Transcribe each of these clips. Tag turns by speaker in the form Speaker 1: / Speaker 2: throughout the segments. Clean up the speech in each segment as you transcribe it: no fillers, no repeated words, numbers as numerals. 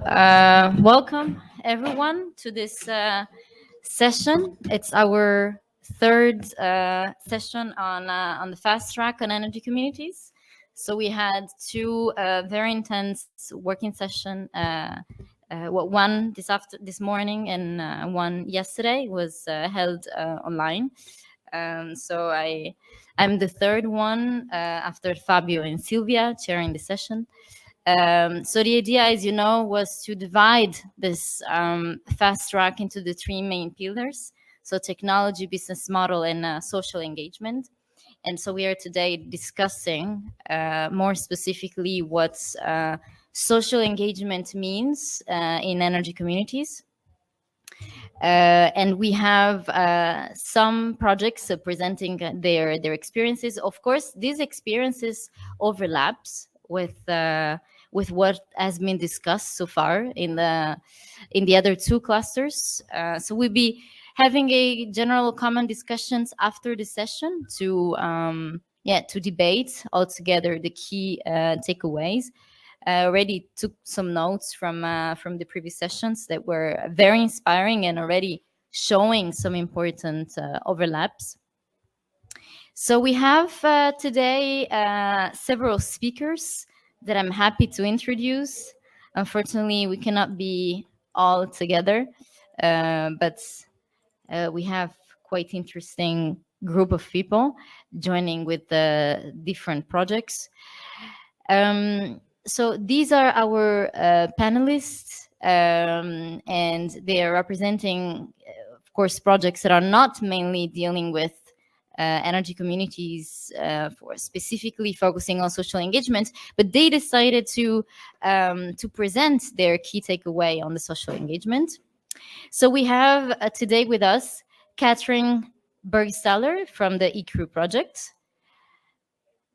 Speaker 1: Welcome everyone to this session. It's our third session on the fast track on energy communities. So we had two very intense working session. One this morning and one yesterday was held online. I'm the third one after Fabio and Silvia chairing the session. So the idea, as you know, was to divide this fast track into the three main pillars. So technology, business model, and social engagement. And so we are today discussing more specifically what social engagement means in energy communities. And we have some projects presenting their experiences. Of course, these experiences overlaps with what has been discussed so far in the other two clusters. So we'll be having a general common discussions after the session to debate altogether the key takeaways. I already took some notes from the previous sessions that were very inspiring and already showing some important overlaps. So we have today several speakers that I'm happy to introduce. Unfortunately, we cannot be all together, but we have quite interesting group of people joining with the different projects. So these are our panelists, and they are representing, of course, projects that are not mainly dealing with energy communities for specifically focusing on social engagement, but they decided to present their key takeaway on the social engagement. So we have today with us Catherine Bergstaller from the eCrew project,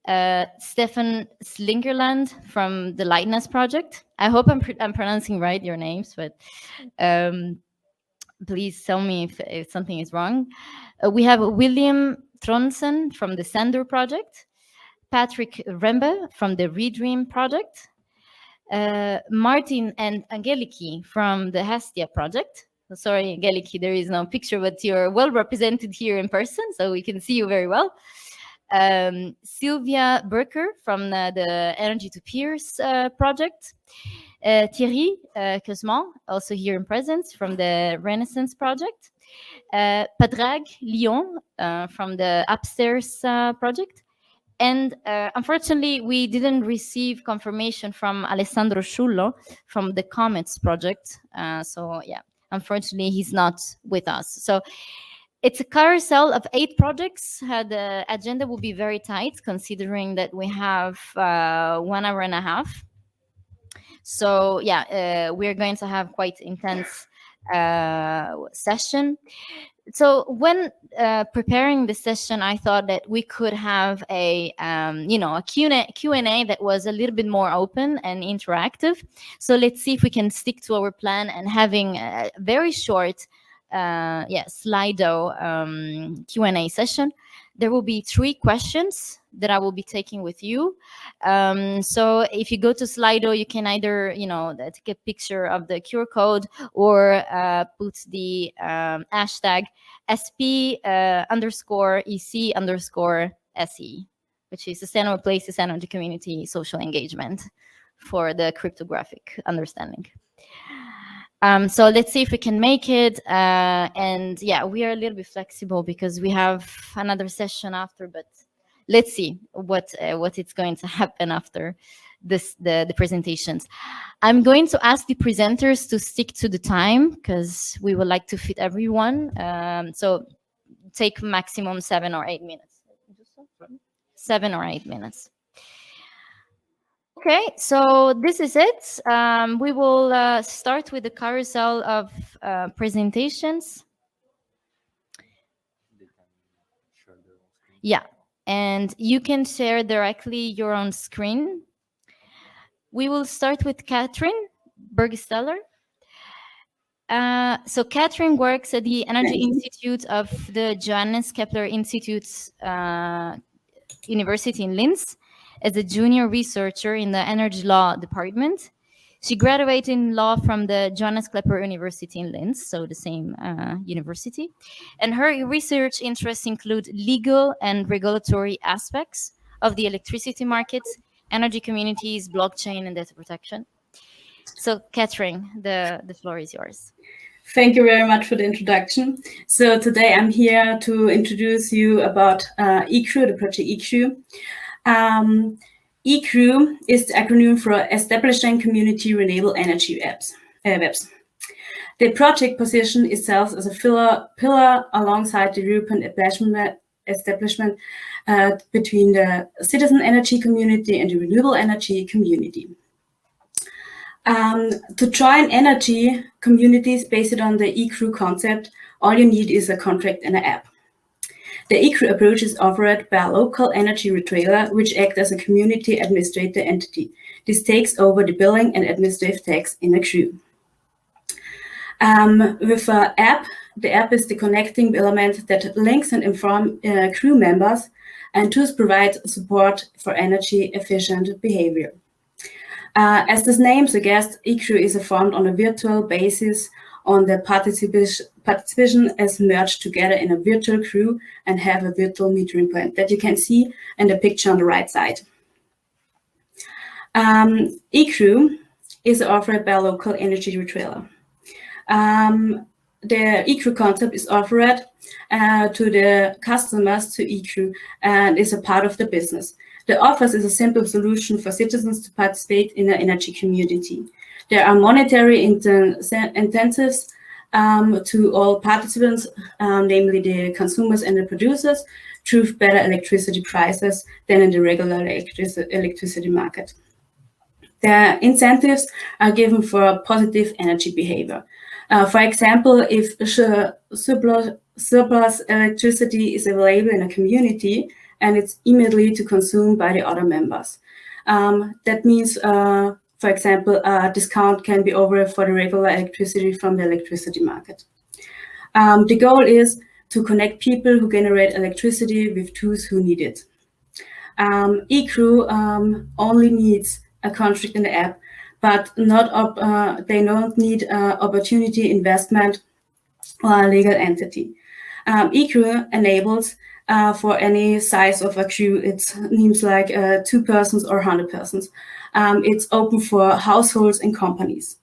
Speaker 1: Stefan Slingerland from the Lightness project. I hope I'm pronouncing right your names, but please tell me if something is wrong. We have William Tronsen from the Sandor project, Patrick Rembe from the Redream project, Martin and Angeliki from the Estia project. Sorry, Angeliki, there is no picture, but you're well represented here in person, so we can see you very well. Sylvia Berker from the Energy to Peers project. Thierry Cosman, also here in presence from the Renaissance project. Padraig Lyon from the Upstairs project. And unfortunately, we didn't receive confirmation from Alessandro Schullo from the Comets project. So yeah, unfortunately, he's not with us. So it's a carousel of 8 projects. The agenda will be very tight, considering that we have 1 hour and a half. So yeah, we're going to have quite intense session. So when preparing the session, I thought that we could have a Q&A that was a little bit more open and interactive. So let's see if we can stick to our plan and having a very short Slido Q&A session. There will be 3 questions that I will be taking with you. So if you go to Slido, you can either, take a picture of the QR code or put the hashtag SP_EC_SE, which is Sustainable Places Energy Community Social Engagement for the cryptographic understanding. So let's see if we can make it. And yeah, we are a little bit flexible because we have another session after, but let's see what is going to happen after the presentations. I'm going to ask the presenters to stick to the time because we would like to fit everyone. So take maximum 7 or 8 minutes. 7 or 8 minutes. Okay, so this is it. We will start with the carousel of presentations. Yeah, and you can share directly your own screen. We will start with Catherine Bergstaller. So Catherine works at the Energy Institute of the Johannes Kepler Institute University in Linz as a junior researcher in the Energy Law Department. She graduated in law from the Johannes Klepper University in Linz, so the same university. And her research interests include legal and regulatory aspects of the electricity market, energy communities, blockchain, and data protection. So, Catherine, the floor is yours.
Speaker 2: Thank you very much for the introduction. So today I'm here to introduce you about eCrew, the project eCrew. eCrew is the acronym for Establishing Community Renewable Energy Webs. The project positions itself as a pillar alongside the European establishment between the citizen energy community and the renewable energy community. To join energy communities based on the eCrew concept, all you need is a contract and an app. The eCrew approach is offered by a local energy retailer, which acts as a community administrator entity. This takes over the billing and administrative tasks in a crew. With an app, the app is the connecting element that links and informs crew members and thus provides support for energy efficient behavior. As this name suggests, eCrew is formed on a virtual basis on the participation as merged together in a virtual crew and have a virtual metering point that you can see in the picture on the right side. eCrew is offered by a local energy retailer. The eCrew concept is offered to the customers to eCrew and is a part of the business. The offers is a simple solution for citizens to participate in an energy community. There are monetary incentives to all participants, namely the consumers and the producers, through better electricity prices than in the regular electricity market. The incentives are given for positive energy behavior. For example, if surplus electricity is available in a community, and it's immediately to consume by the other members. That means, for example, a discount can be offered for the regular electricity from the electricity market. The goal is to connect people who generate electricity with those who need it. eCrew only needs a contract in the app, but they don't need opportunity investment or a legal entity. eCrew enables for any size of a crew. It means like 2 persons or 100 persons. It's open for households and companies.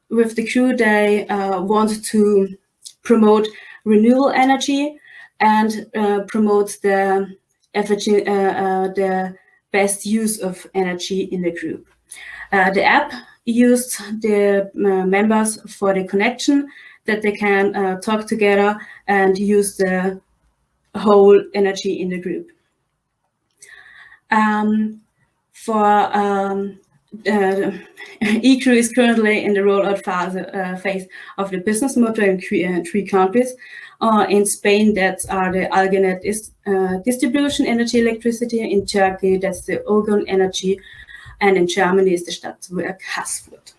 Speaker 2: With the crew, they want to promote renewable energy and promote the best use of energy in the group. The app used the members for the connection, that they can talk together and use the whole energy in the group. eCrew is currently in the rollout phase of the business model in 3 countries. In Spain, that's the Algenet distribution energy electricity. In Turkey, that's the Ogon energy. And in Germany is the Stadtwerk Haßfurt.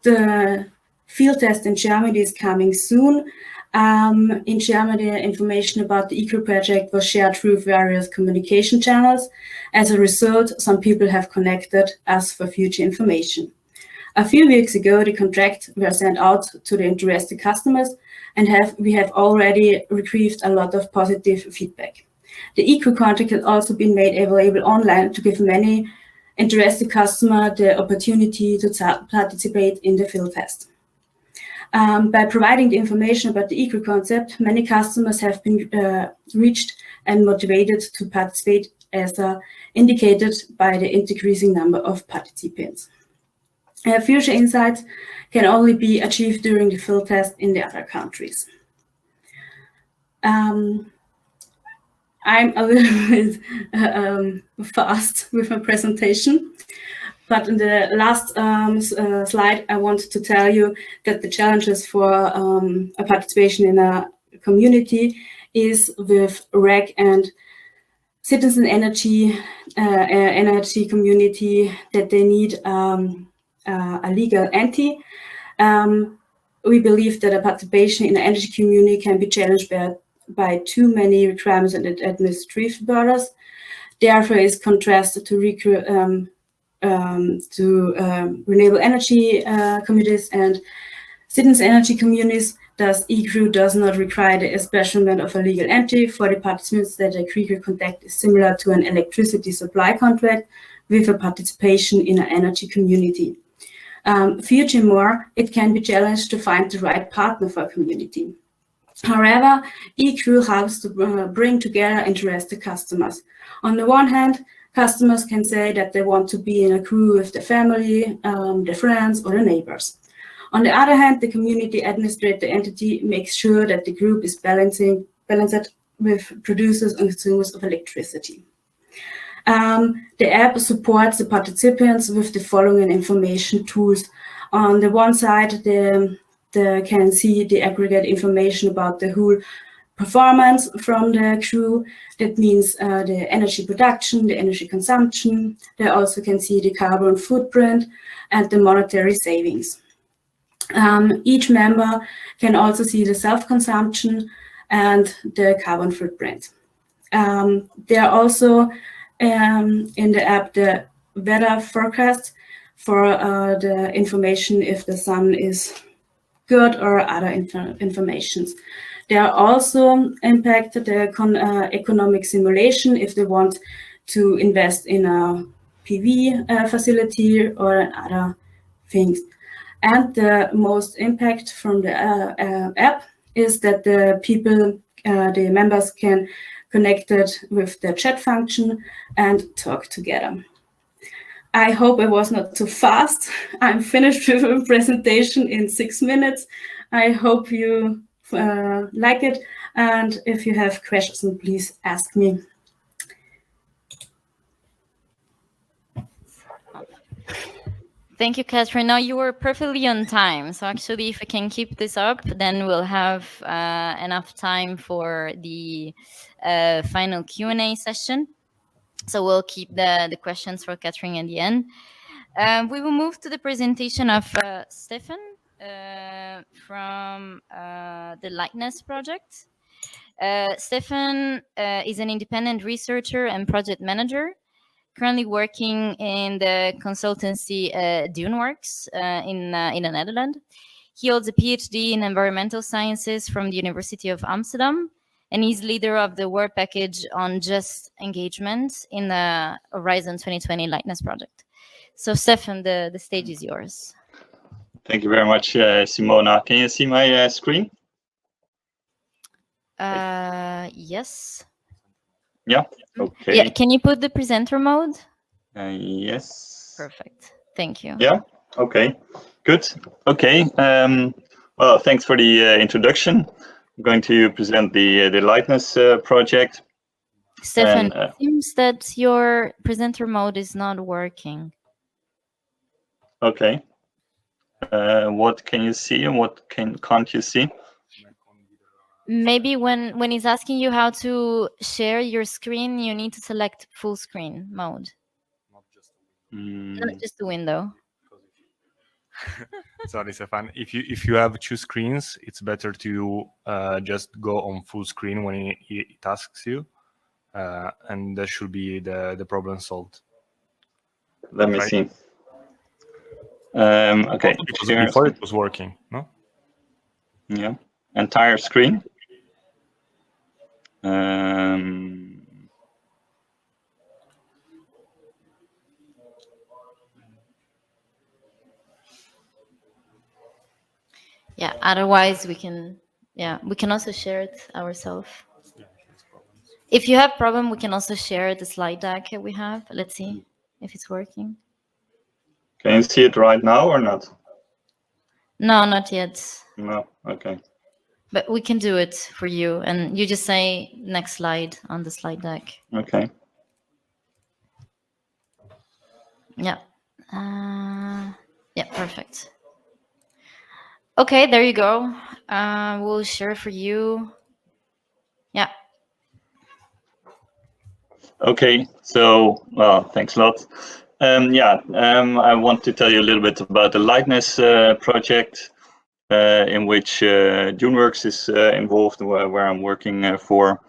Speaker 2: The field test in Germany is coming soon. In Germany, information about the eCrew project was shared through various communication channels. As a result, some people have connected us for future information. A few weeks ago, the contracts were sent out to the interested customers, and we have already received a lot of positive feedback. The eCrew contract has also been made available online to give many interested customers the opportunity to participate in the field test. By providing the information about the eCrew concept, many customers have been reached and motivated to participate, as indicated by the increasing number of participants. Future insights can only be achieved during the field test in the other countries. I'm a little bit fast with my presentation. But in the last slide, I want to tell you that the challenges for a participation in a community is with REC and citizen energy community, that they need a legal entity. We believe that a participation in an energy community can be challenged by too many requirements and administrative burdens. Therefore, is contrasted to renewable energy communities and citizens energy communities. Thus, eCrew does not require the establishment of a legal entity for the participants that a crew contract is similar to an electricity supply contract with a participation in an energy community. Furthermore, it can be challenged to find the right partner for a community. However, eCrew helps to bring together interested customers. On the one hand, customers can say that they want to be in a crew with their family, their friends, or their neighbors. On the other hand, the community administrator entity makes sure that the group is balanced with producers and consumers of electricity. The app supports the participants with the following information tools. On the one side, they can see the aggregate information about the whole performance from the crew. That means the energy production, the energy consumption. They also can see the carbon footprint and the monetary savings. Each member can also see the self-consumption and the carbon footprint. There are also in the app the weather forecast for the information if the sun is good or other informations. There are also impacted the economic simulation if they want to invest in a PV facility or other things. And the most impact from the app is that the people, the members can connect it with the chat function and talk together. I hope I was not too fast. I'm finished with a presentation in 6 minutes. I hope you like it. And if you have questions, please ask me.
Speaker 1: Thank you, Catherine. Now you were perfectly on time. So actually, if we can keep this up, then we'll have enough time for the final Q&A session. So we'll keep the questions for Catherine at the end. We will move to the presentation of Stefan from the Lightness project. Stefan is an independent researcher and project manager, currently working in the consultancy Duneworks in the Netherlands. He holds a PhD in environmental sciences from the University of Amsterdam, and he's leader of the work package on just engagement in the Horizon 2020 Lightness project. So Stefan, the stage is yours.
Speaker 3: Thank you very much, Simona. Can you see my screen?
Speaker 1: Yes.
Speaker 3: Yeah, okay.
Speaker 1: Yeah, can you put the presenter mode?
Speaker 3: Yes.
Speaker 1: Perfect, thank you.
Speaker 3: Yeah, okay, good. Okay, well, thanks for the introduction. I'm going to present the Lightness project.
Speaker 1: Stefan, it seems that your presenter mode is not working.
Speaker 3: Okay. What can you see and what can't you see?
Speaker 1: Maybe when he's asking you how to share your screen, you need to select full screen mode. Not just the window.
Speaker 4: Sorry, Stefan. If you have 2 screens, it's better to just go on full screen when it asks you, and that should be the problem solved.
Speaker 3: Let me see. Okay.
Speaker 4: Because before it was working, no?
Speaker 3: Yeah. Entire screen.
Speaker 1: Yeah, otherwise we can also share it ourselves. If you have problem, we can also share the slide deck we have. Let's see if it's working.
Speaker 3: Can you see it right now or not?
Speaker 1: No, not yet.
Speaker 3: No, okay.
Speaker 1: But we can do it for you, and you just say next slide on the slide deck.
Speaker 3: Okay.
Speaker 1: Yeah. Yeah, perfect. Okay, there you go. We'll share for you. Yeah.
Speaker 3: Okay, so, well, thanks a lot. I want to tell you a little bit about the Lightness project in which Duneworks is involved, where I'm working for.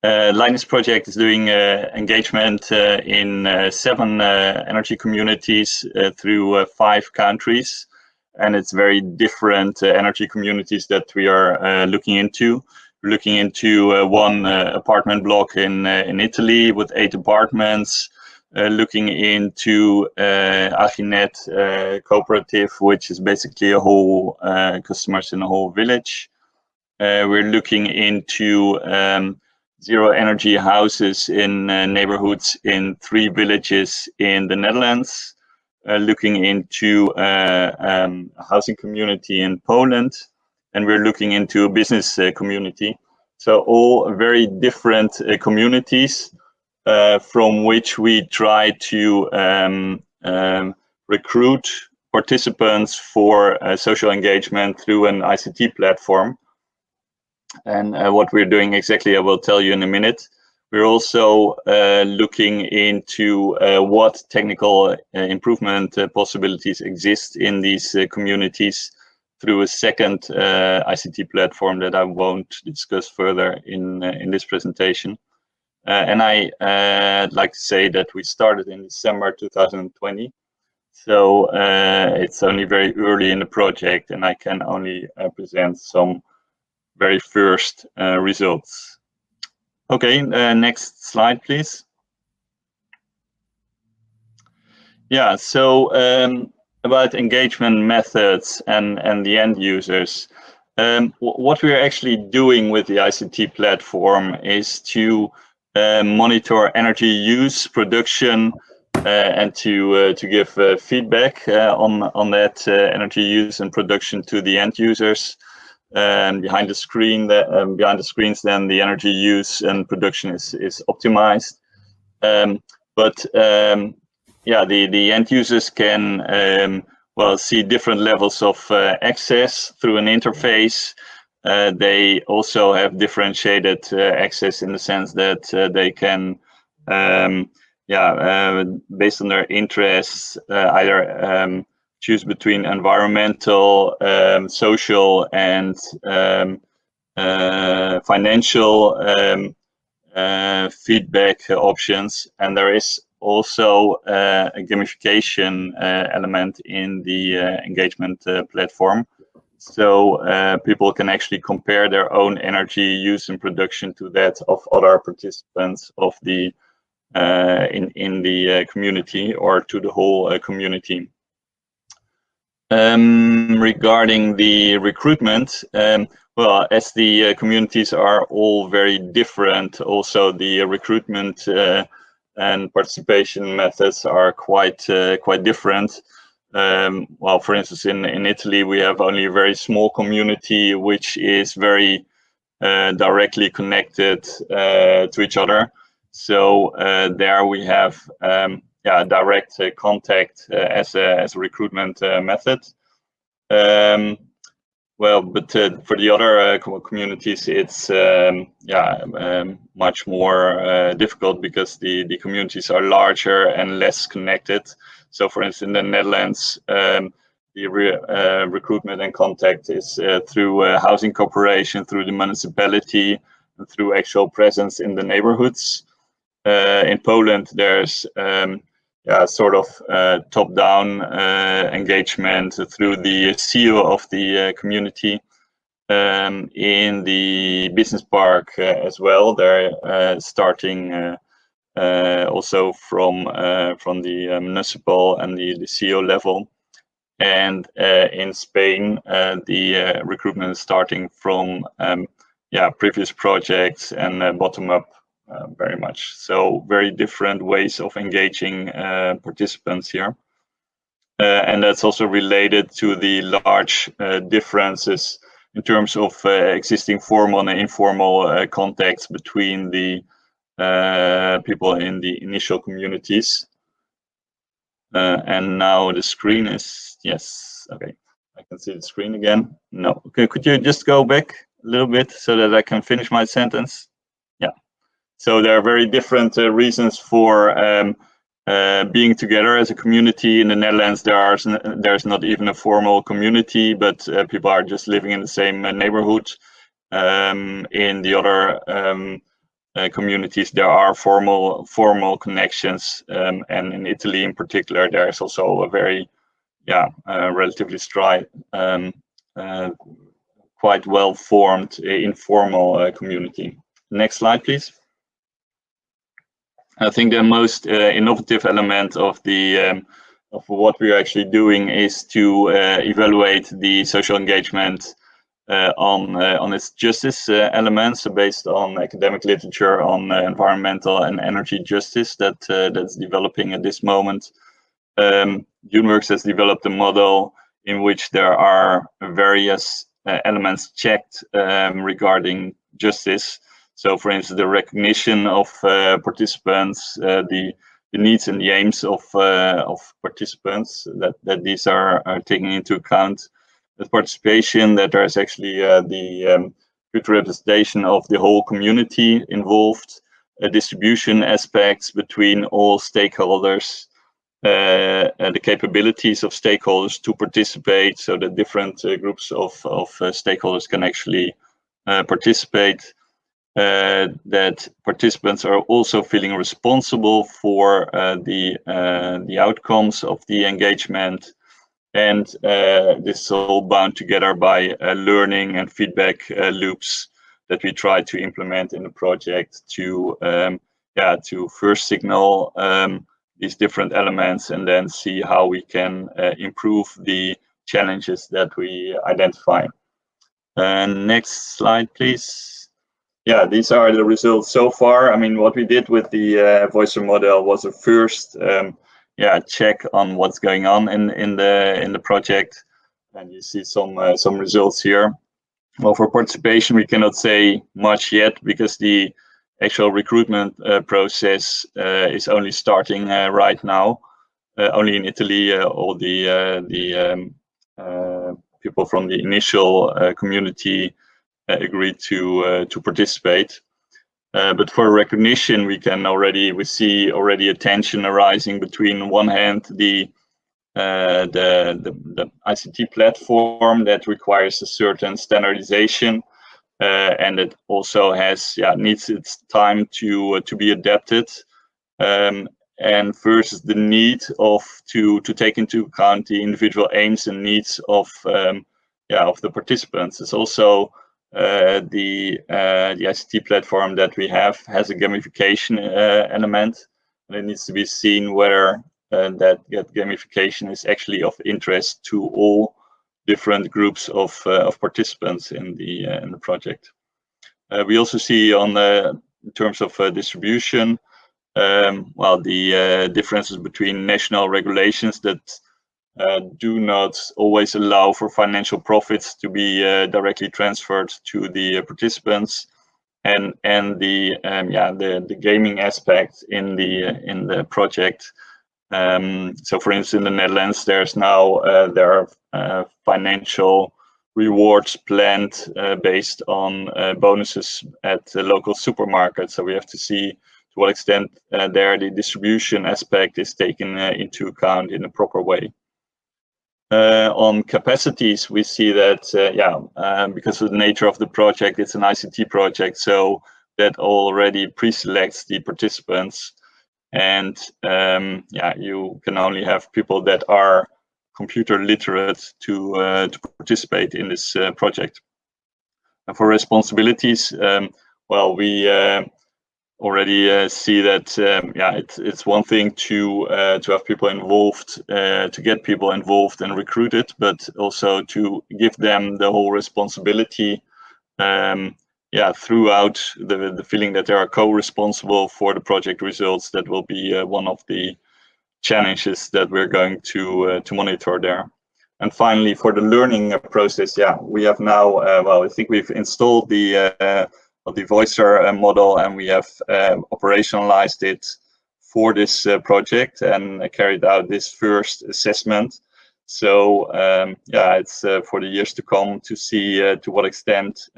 Speaker 3: Lightness project is doing engagement in 7 energy communities through 5 countries, and it's very different energy communities that we are looking into. We're looking into one apartment block in Italy with 8 apartments, looking into Aginet cooperative, which is basically a whole customers in a whole village. We're looking into zero energy houses in neighborhoods in 3 villages in the Netherlands, looking into a housing community in Poland, and we're looking into a business community. So all very different communities from which we try to recruit participants for social engagement through an ICT platform. And what we're doing exactly, I will tell you in a minute. We're also looking into what technical improvement possibilities exist in these communities through a second ICT platform that I won't discuss further in this presentation. And I'd like to say that we started in December 2020. So it's only very early in the project, and I can only present some very first results. Okay, next slide, please. Yeah, so about engagement methods and the end users. What we're actually doing with the ICT platform is to monitor energy use, production, and to give feedback on that energy use and production to the end users. Behind the screen, behind the screens, then the energy use and production is optimized. Yeah, the end users can well see different levels of access through an interface. They also have differentiated access in the sense that they can, based on their interests, either choose between environmental, social, and financial feedback options. And there is also a gamification element in the engagement platform. So people can actually compare their own energy use and production to that of other participants of the in the community, or to the whole community. Regarding the recruitment, well, as the communities are all very different, also the recruitment and participation methods are quite different. Well, for instance, in Italy, we have only a very small community which is very directly connected to each other. So there we have direct contact as a recruitment method. Well, but for the other communities, it's much more difficult because the communities are larger and less connected. So, for instance, in the Netherlands, the recruitment and contact is through housing corporation, through the municipality, and through actual presence in the neighborhoods. In Poland, there's sort of top-down engagement through the CEO of the community. In the business park as well, they're starting also from the municipal and the CEO level. And in Spain, the recruitment is starting from previous projects and bottom-up. Very much. So very different ways of engaging participants here. And that's also related to the large differences in terms of existing formal and informal contacts between the people in the initial communities. And now the screen is, yes, okay. I can see the screen again. No, okay, could you just go back a little bit so that I can finish my sentence? Yeah. So there are very different reasons for being together as a community. In the Netherlands, there's not even a formal community, but people are just living in the same neighborhood. In the other communities, there are formal connections, and in Italy in particular, there is also a very relatively quite well formed informal community. Next slide, please. I think the most innovative element of the of what we are actually doing is to evaluate the social engagement on its justice elements, so based on academic literature on environmental and energy justice that's developing at this moment. Uniworks has developed a model in which there are various elements checked regarding justice. So, for instance, the recognition of participants, the needs and the aims of participants, that these are taken into account. The participation, that there is actually the good representation of the whole community involved, distribution aspects between all stakeholders, the capabilities of stakeholders to participate, so that different groups of stakeholders can actually participate. That participants are also feeling responsible for the outcomes of the engagement, and this is all bound together by learning and feedback loops that we try to implement in the project to first signal these different elements and then see how we can improve the challenges that we identify. Next slide, please. Yeah, these are the results so far. I mean, what we did with the Voicer model was a first check on what's going on in the project, and you see some results here. Well, for participation, we cannot say much yet because the actual recruitment process is only starting right now. Only in Italy, all the people from the initial community agreed to participate. But for recognition, we see already a tension arising between, on one hand, the ICT platform that requires a certain standardization, and it also needs its time to be adapted, and versus the need to take into account the individual aims and needs of the participants. It's also the ICT platform that we have has a gamification element, and it needs to be seen whether that gamification is actually of interest to all different groups of participants in the project. We also see in terms of distribution, the differences between national regulations that do not always allow for financial profits to be directly transferred to the participants, and the gaming aspect in the project. So, for instance, in the Netherlands, there are financial rewards planned based on bonuses at the local supermarkets. So we have to see to what extent the distribution aspect is taken into account in a proper way. On capacities, we see that because of the nature of the project, it's an ICT project, so that already pre-selects the participants, and you can only have people that are computer literate to participate in this project. And for responsibilities, we already see that it's one thing to have people involved, to get people involved and recruited, but also to give them the whole responsibility throughout the feeling that they are co-responsible for the project results. That will be one of the challenges that we're going to monitor there. And finally, for the learning process, we have now, I think we've installed the Voicer model, and we have operationalized it for this project and carried out this first assessment. So it's for the years to come to see to what extent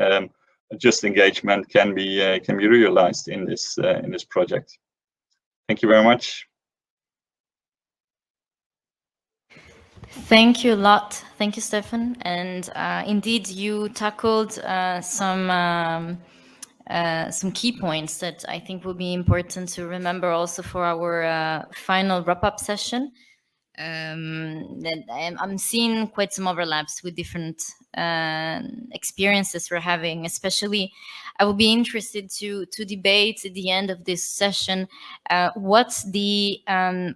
Speaker 3: just engagement can be realized in this project. Thank you very much.
Speaker 1: Thank you a lot. Thank you, Stefan. And indeed, you tackled some some key points that I think will be important to remember also for our final wrap-up session. That I'm seeing quite some overlaps with different experiences we're having. Especially, I would be interested to debate at the end of this session what's the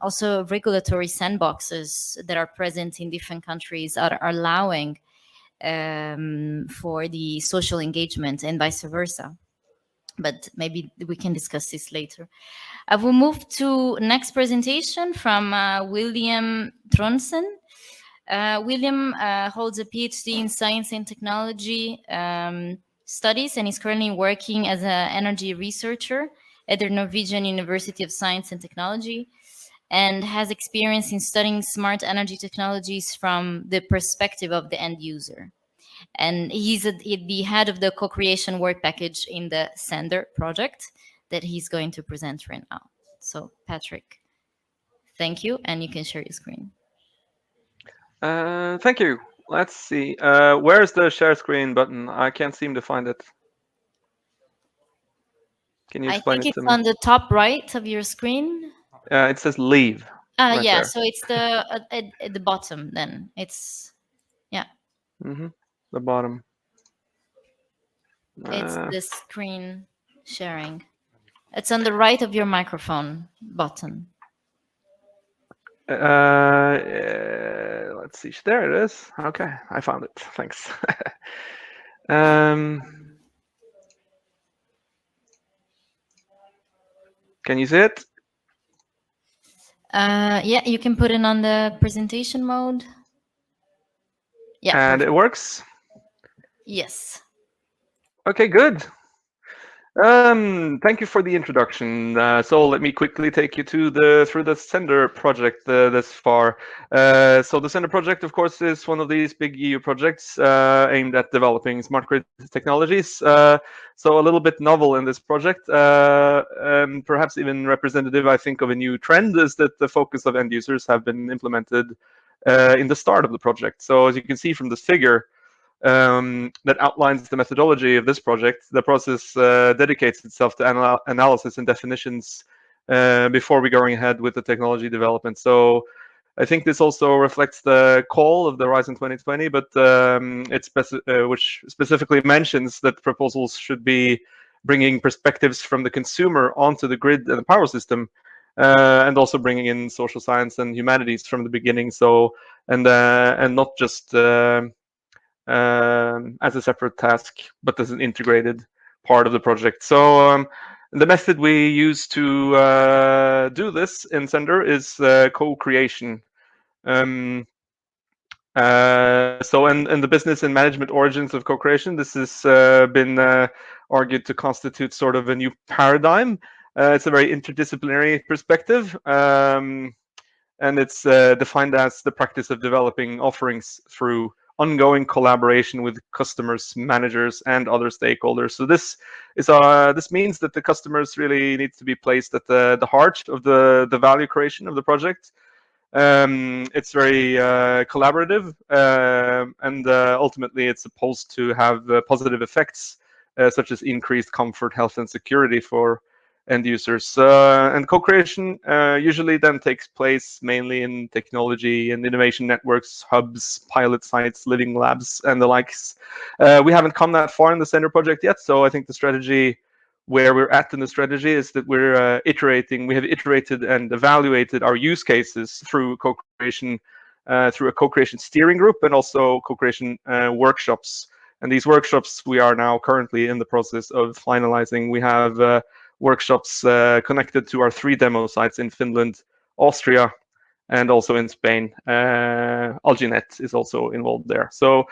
Speaker 1: also regulatory sandboxes that are present in different countries are allowing for the social engagement and vice versa. But maybe we can discuss this later. I will move to next presentation from William Tronsen. William holds a PhD in science and technology studies and is currently working as an energy researcher at the Norwegian University of Science and Technology, and has experience in studying smart energy technologies from the perspective of the end user. And he's the head of the co-creation work package in the Sender project that he's going to present right now. So Patrick, thank you, and you can share your screen.
Speaker 5: Thank you. Let's see. Where's the share screen button? I can't seem to find it. Can you explain it to me?
Speaker 1: I think it's on the top right of your screen.
Speaker 5: It says leave. Right
Speaker 1: Yeah,
Speaker 5: there.
Speaker 1: so it's the at the bottom then. It's, yeah.
Speaker 5: The bottom.
Speaker 1: It's the screen sharing. It's on the right of your microphone button.
Speaker 5: Let's see. There it is. Okay, I found it. Thanks. Can you see it?
Speaker 1: Yeah, you can put it on the presentation mode. Yeah.
Speaker 5: And
Speaker 1: perfect.
Speaker 5: it works?
Speaker 1: Yes.
Speaker 5: Okay, good. Thank you for the introduction. So let me quickly take you through the Sender project thus far. So the Sender project, of course, is one of these big EU projects aimed at developing smart grid technologies. So a little bit novel in this project, and perhaps even representative, I think, of a new trend, is that the focus of end users have been implemented in the start of the project. So as you can see from this figure, that outlines the methodology of this project. The process dedicates itself to analysis and definitions before we going ahead with the technology development. So I think this also reflects the call of the Horizon 2020, but which specifically mentions that proposals should be bringing perspectives from the consumer onto the grid and the power system, and also bringing in social science and humanities from the beginning. So and not just as a separate task, but as an integrated part of the project. So the method we use to do this in Sender is co-creation. So in the business and management origins of co-creation, this has been argued to constitute sort of a new paradigm. It's a very interdisciplinary perspective, and it's defined as the practice of developing offerings through ongoing collaboration with customers, managers, and other stakeholders. So this means that the customers really need to be placed at the heart of the value creation of the project. It's very collaborative, and ultimately it's supposed to have positive effects, such as increased comfort, health, and security for end users. And co-creation usually then takes place mainly in technology and innovation networks, hubs, pilot sites, living labs, and the likes. We haven't come that far in the Sender project yet, so I think the strategy where we're at in the strategy is that we're iterating. We have iterated and evaluated our use cases through co-creation, through a co-creation steering group, and also co-creation workshops. And these workshops we are now currently in the process of finalizing. We have workshops connected to our 3 demo sites in Finland, Austria, and also in Spain. Alginet is also involved there. So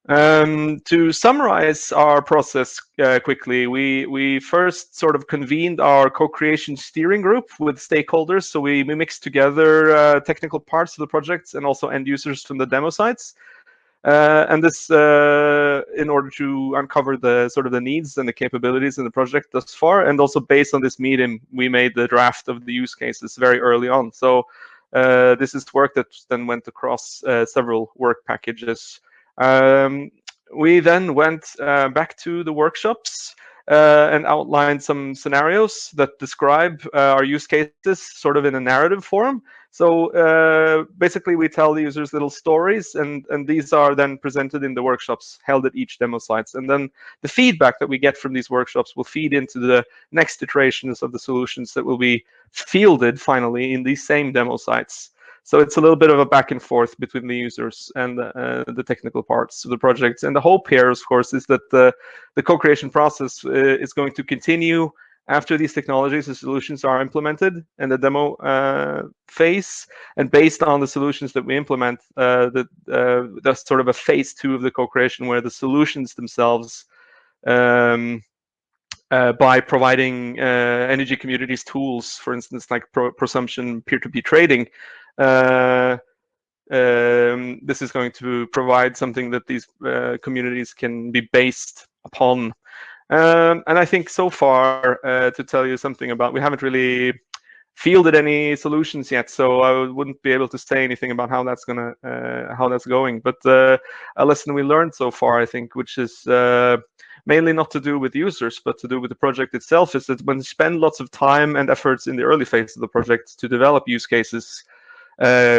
Speaker 5: to summarize our process quickly, we first sort of convened our co-creation steering group with stakeholders. So we mixed together technical parts of the projects and also end users from the demo sites. And this in order to uncover the sort of the needs and the capabilities in the project thus far. And also based on this meeting, we made the draft of the use cases very early on. So this is work that then went across several work packages. We then went back to the workshops and outlined some scenarios that describe our use cases sort of in a narrative form. So basically, we tell the users little stories, and these are then presented in the workshops held at each demo sites. And then the feedback that we get from these workshops will feed into the next iterations of the solutions that will be fielded finally in these same demo sites. So it's a little bit of a back and forth between the users and the technical parts of the project. And the hope here, of course, is that the co-creation process is going to continue after these technologies and solutions are implemented in the demo phase. And based on the solutions that we implement, that's sort of a phase 2 of the co-creation, where the solutions themselves, by providing energy communities tools, for instance, like prosumption peer-to-peer trading, this is going to provide something that these communities can be based upon. And I think so far, to tell you something about, we haven't really fielded any solutions yet, so I wouldn't be able to say anything about how that's going. But a lesson we learned so far, I think, which is mainly not to do with users, but to do with the project itself, is that when you spend lots of time and efforts in the early phase of the project to develop use cases,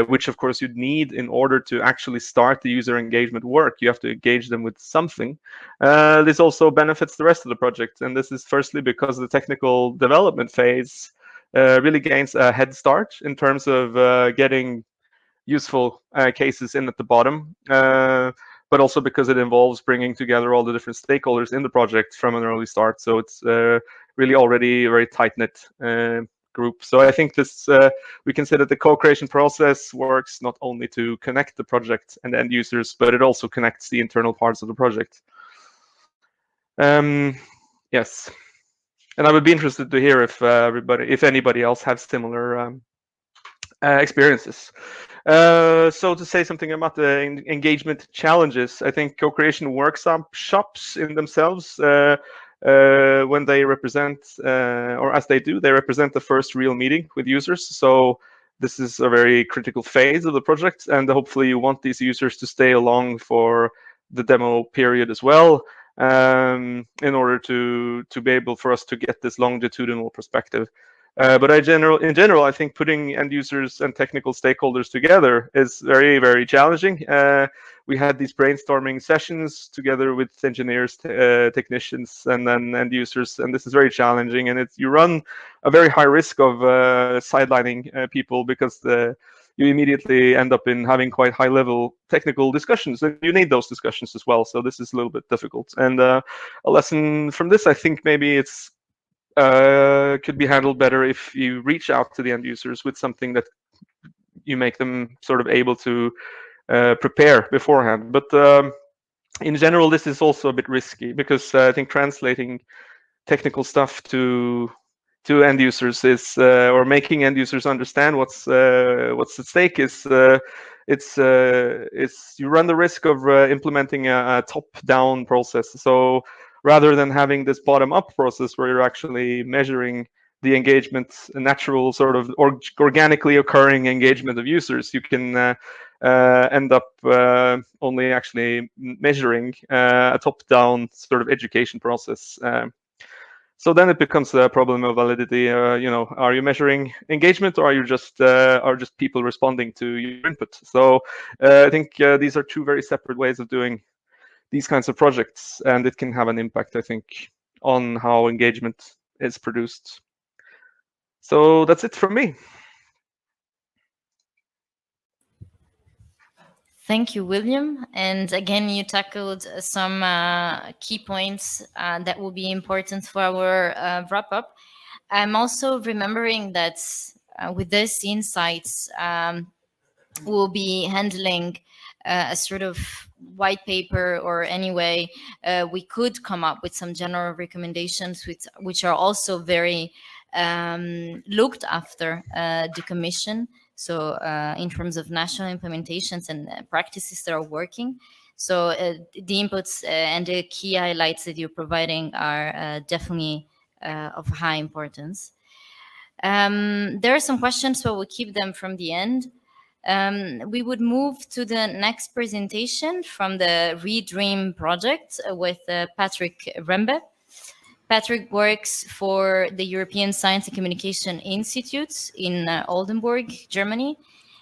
Speaker 5: which of course you'd need in order to actually start the user engagement work. You have to engage them with something. This also benefits the rest of the project. And this is firstly because the technical development phase really gains a head start in terms of getting useful cases in at the bottom, but also because it involves bringing together all the different stakeholders in the project from an early start. So it's really already a very tight-knit group. So I think this we can say that the co-creation process works not only to connect the project and the end users, but it also connects the internal parts of the project. Yes, and I would be interested to hear if anybody else has similar experiences. So to say something about the engagement challenges, I think co-creation workshops in themselves, when they represent, or as they do, they represent the first real meeting with users. So this is a very critical phase of the project, and hopefully you want these users to stay along for the demo period as well, in order to be able for us to get this longitudinal perspective. But in general, I think putting end users and technical stakeholders together is very, very challenging. We had these brainstorming sessions together with engineers, technicians, and then end users, and this is very challenging. And you run a very high risk of sidelining people, because you immediately end up in having quite high-level technical discussions, and you need those discussions as well. So this is a little bit difficult. And a lesson from this, I think, maybe it's could be handled better if you reach out to the end users with something that you make them sort of able to prepare beforehand. But in general, this is also a bit risky, because I think translating technical stuff to end users is, or making end users understand what's at stake is, you run the risk of implementing a top-down process. So rather than having this bottom-up process where you're actually measuring the engagement, a natural sort of organically occurring engagement of users, you can end up only actually measuring a top-down sort of education process. So then it becomes a problem of validity. Are you measuring engagement, or are just people responding to your input? So I think these are two very separate ways of doing these kinds of projects, and it can have an impact, I think, on how engagement is produced. So that's it from me.
Speaker 1: Thank you, William. And again, you tackled some key points that will be important for our wrap-up. I'm also remembering that with these insights, we'll be handling a sort of white paper, or anyway, we could come up with some general recommendations which are also very looked after the Commission. So in terms of national implementations and practices that are working. So the inputs and the key highlights that you're providing are definitely of high importance. There are some questions, so we'll keep them from the end. We would move to the next presentation from the Redream project with Patrick Rembe. Patrick works for the European Science and Communication Institute in Oldenburg, Germany,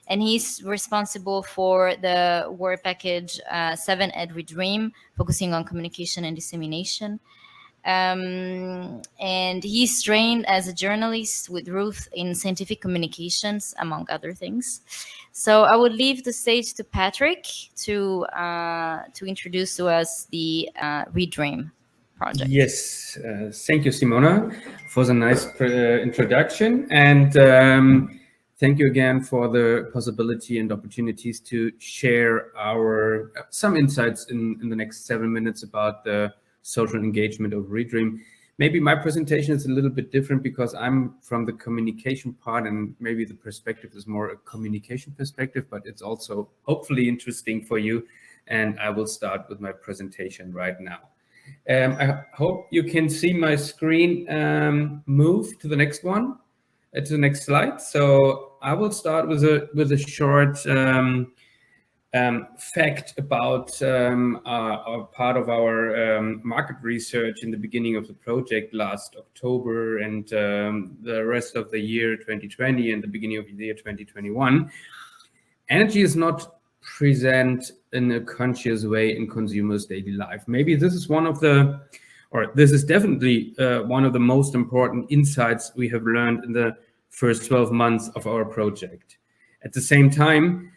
Speaker 1: and he's responsible for the work package 7 at Redream, focusing on communication and dissemination. And he's trained as a journalist with roots in scientific communications, among other things. So I would leave the stage to Patrick to introduce to us the Redream project.
Speaker 6: Yes, thank you, Simona, for the nice introduction, and thank you again for the possibility and opportunities to share our some insights in the next 7 minutes about the social engagement of Redream. Maybe my presentation is a little bit different because I'm from the communication part, and maybe the perspective is more a communication perspective, but it's also hopefully interesting for you. And I will start with my presentation right now. I hope you can see my screen move to the next one, to the next slide. So I will start with a short fact about our part of our market research in the beginning of the project last October, and the rest of the year 2020 and the beginning of the year 2021. Energy is not present in a conscious way in consumers' daily life. Maybe this is one of the, or this is definitely one of the most important insights we have learned in the first 12 months of our project. At the same time,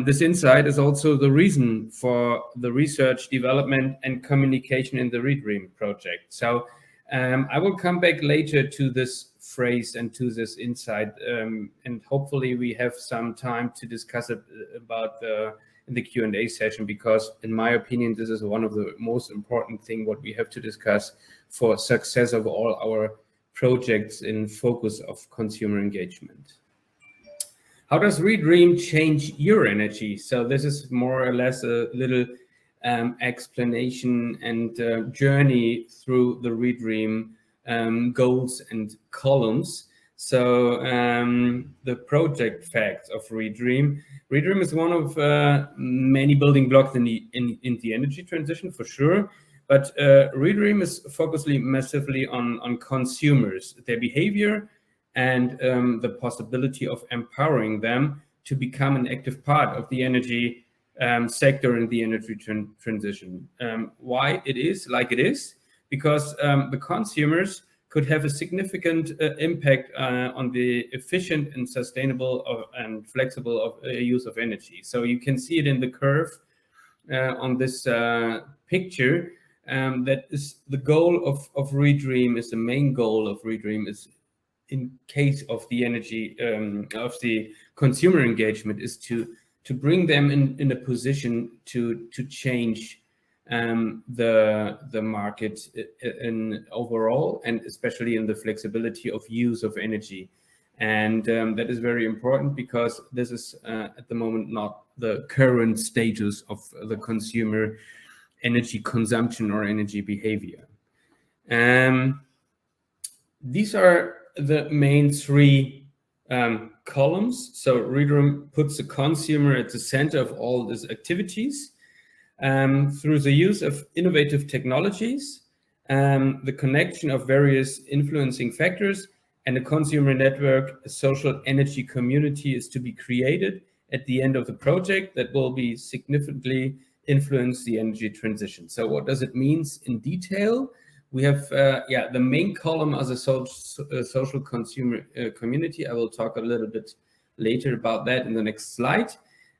Speaker 6: this insight is also the reason for the research, development, and communication in the Redream project. So I will come back later to this phrase and to this insight, and hopefully we have some time to discuss it about in the Q&A session, because in my opinion, this is one of the most important things what we have to discuss for success of all our projects in focus of consumer engagement. How does Redream change your energy? So this is more or less a little explanation and journey through the Redream goals and columns. So the project facts of Redream. Redream is one of many building blocks in the energy transition, for sure. But Redream is focusing massively on consumers, their behavior, and the possibility of empowering them to become an active part of the energy sector in the energy transition. Why it is like it is? Because the consumers could have a significant impact on the efficient and sustainable and flexible use of energy. So you can see it in the curve on this picture. That is the goal of Redream, is the main goal of Redream, is in case of the energy of the consumer engagement, is to bring them in a position to change the market in overall, and especially in the flexibility of use of energy. And that is very important, because this is at the moment not the current status of the consumer energy consumption or energy behavior. These are the main three columns. So Redream puts the consumer at the center of all these activities through the use of innovative technologies, the connection of various influencing factors, and a consumer network. A social energy community is to be created at the end of the project that will be significantly influence the energy transition. So what does it mean in detail? We have the main column as a social consumer community. I will talk a little bit later about that in the next slide.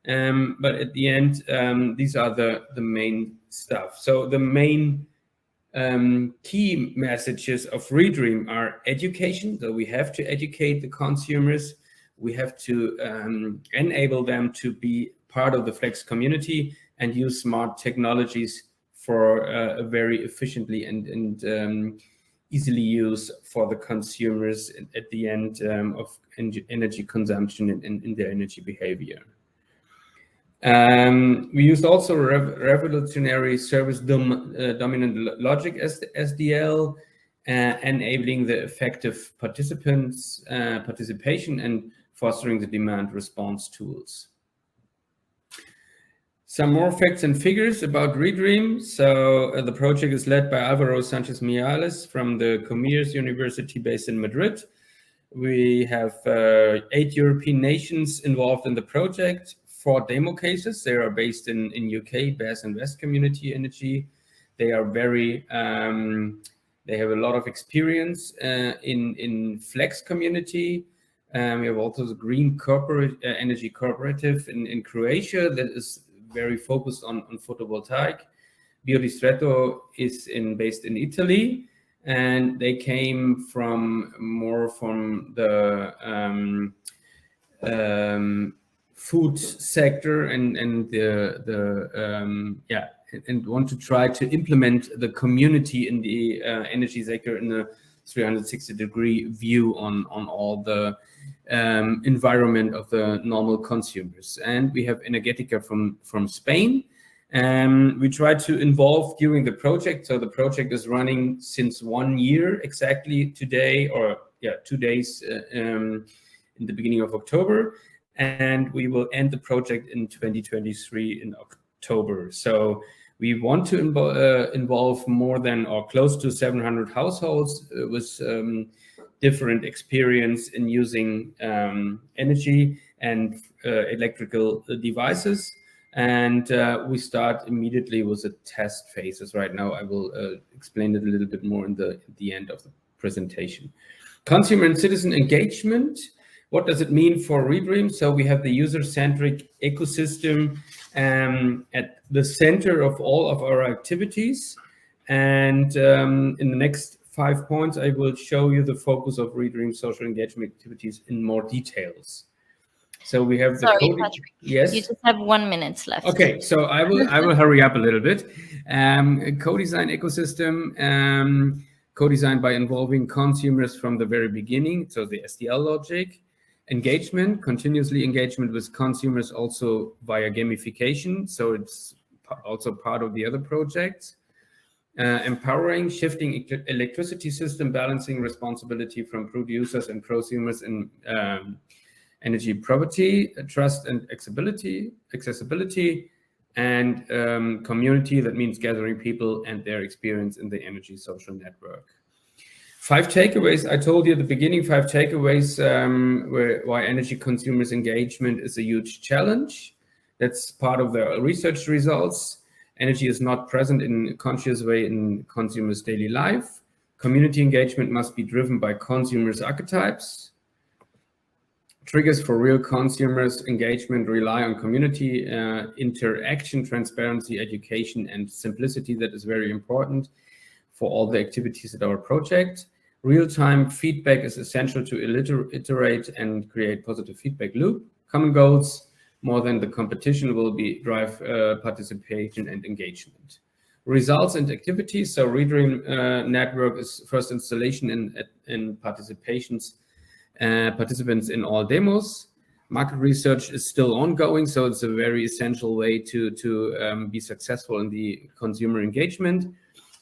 Speaker 6: But at the end, these are the main stuff. So the main key messages of Redream are education. So we have to educate the consumers. We have to enable them to be part of the Flex community and use smart technologies for a very efficiently and easily use for the consumers at the end of energy consumption and in their energy behavior. We used also revolutionary service dominant logic as the SDL, enabling the effective participation and fostering the demand response tools. Some more facts and figures about Redream. So the project is led by Álvaro Sánchez-Miales from the Comillas University based in Madrid. We have 8 European nations involved in the project, 4 demo cases. They are based in UK, BES and West Community Energy. They are very, they have a lot of experience in Flex community. We have also the Green Corporate Energy Cooperative in Croatia that is very focused on photovoltaic. Biodistretto is based in Italy, and they came from the food sector and want to try to implement the community in the energy sector in a 360-degree view on all the environment of the normal consumers. And we have Energetica from Spain. We try to involve during the project. So the project is running since 1 year exactly today, or 2 days in the beginning of October. And we will end the project in 2023 in October. So we want to involve more than or close to 700 households with different experience in using energy and electrical devices. And we start immediately with the test phases right now. I will explain it a little bit more in the end of the presentation. Consumer and citizen engagement. What does it mean for Redream? So we have the user-centric ecosystem at the center of all of our activities. And in the next 5 points, I will show you the focus of Redream social engagement activities in more details. So we have the
Speaker 1: Sorry, Patrick.
Speaker 6: Yes.
Speaker 1: You just have 1 minute left.
Speaker 6: Okay, so I will hurry up a little bit. Co-design ecosystem, co-designed by involving consumers from the very beginning. So the SDL logic. Engagement, continuously engagement with consumers also via gamification. So it's also part of the other projects. Empowering, shifting electricity system, balancing responsibility from producers and prosumers in energy poverty, trust and accessibility, and community. That means gathering people and their experience in the energy social network. 5 takeaways. I told you at the beginning, 5 takeaways why energy consumers engagement is a huge challenge. That's part of the research results. Energy is not present in a conscious way in consumers' daily life. Community engagement must be driven by consumers' archetypes. Triggers for real consumers engagement rely on community interaction, transparency, education, and simplicity. That is very important for all the activities at our project. Real-time feedback is essential to iterate and create positive feedback loop. Common goals, more than the competition, will drive participation and engagement. Results and activities. So Redream network is first installation in participants in all demos. Market research is still ongoing, so it's a very essential way to be successful in the consumer engagement.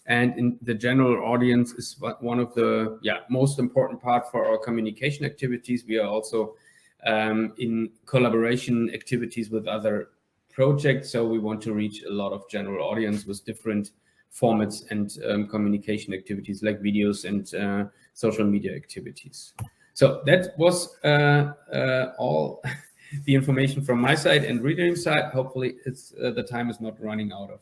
Speaker 6: And in the general audience is one of the most important part for our communication activities. We are also in collaboration activities with other projects, so we want to reach a lot of general audience with different formats and communication activities like videos and social media activities. So that was all the information from my side and Redream side. Hopefully it's the time is not running out of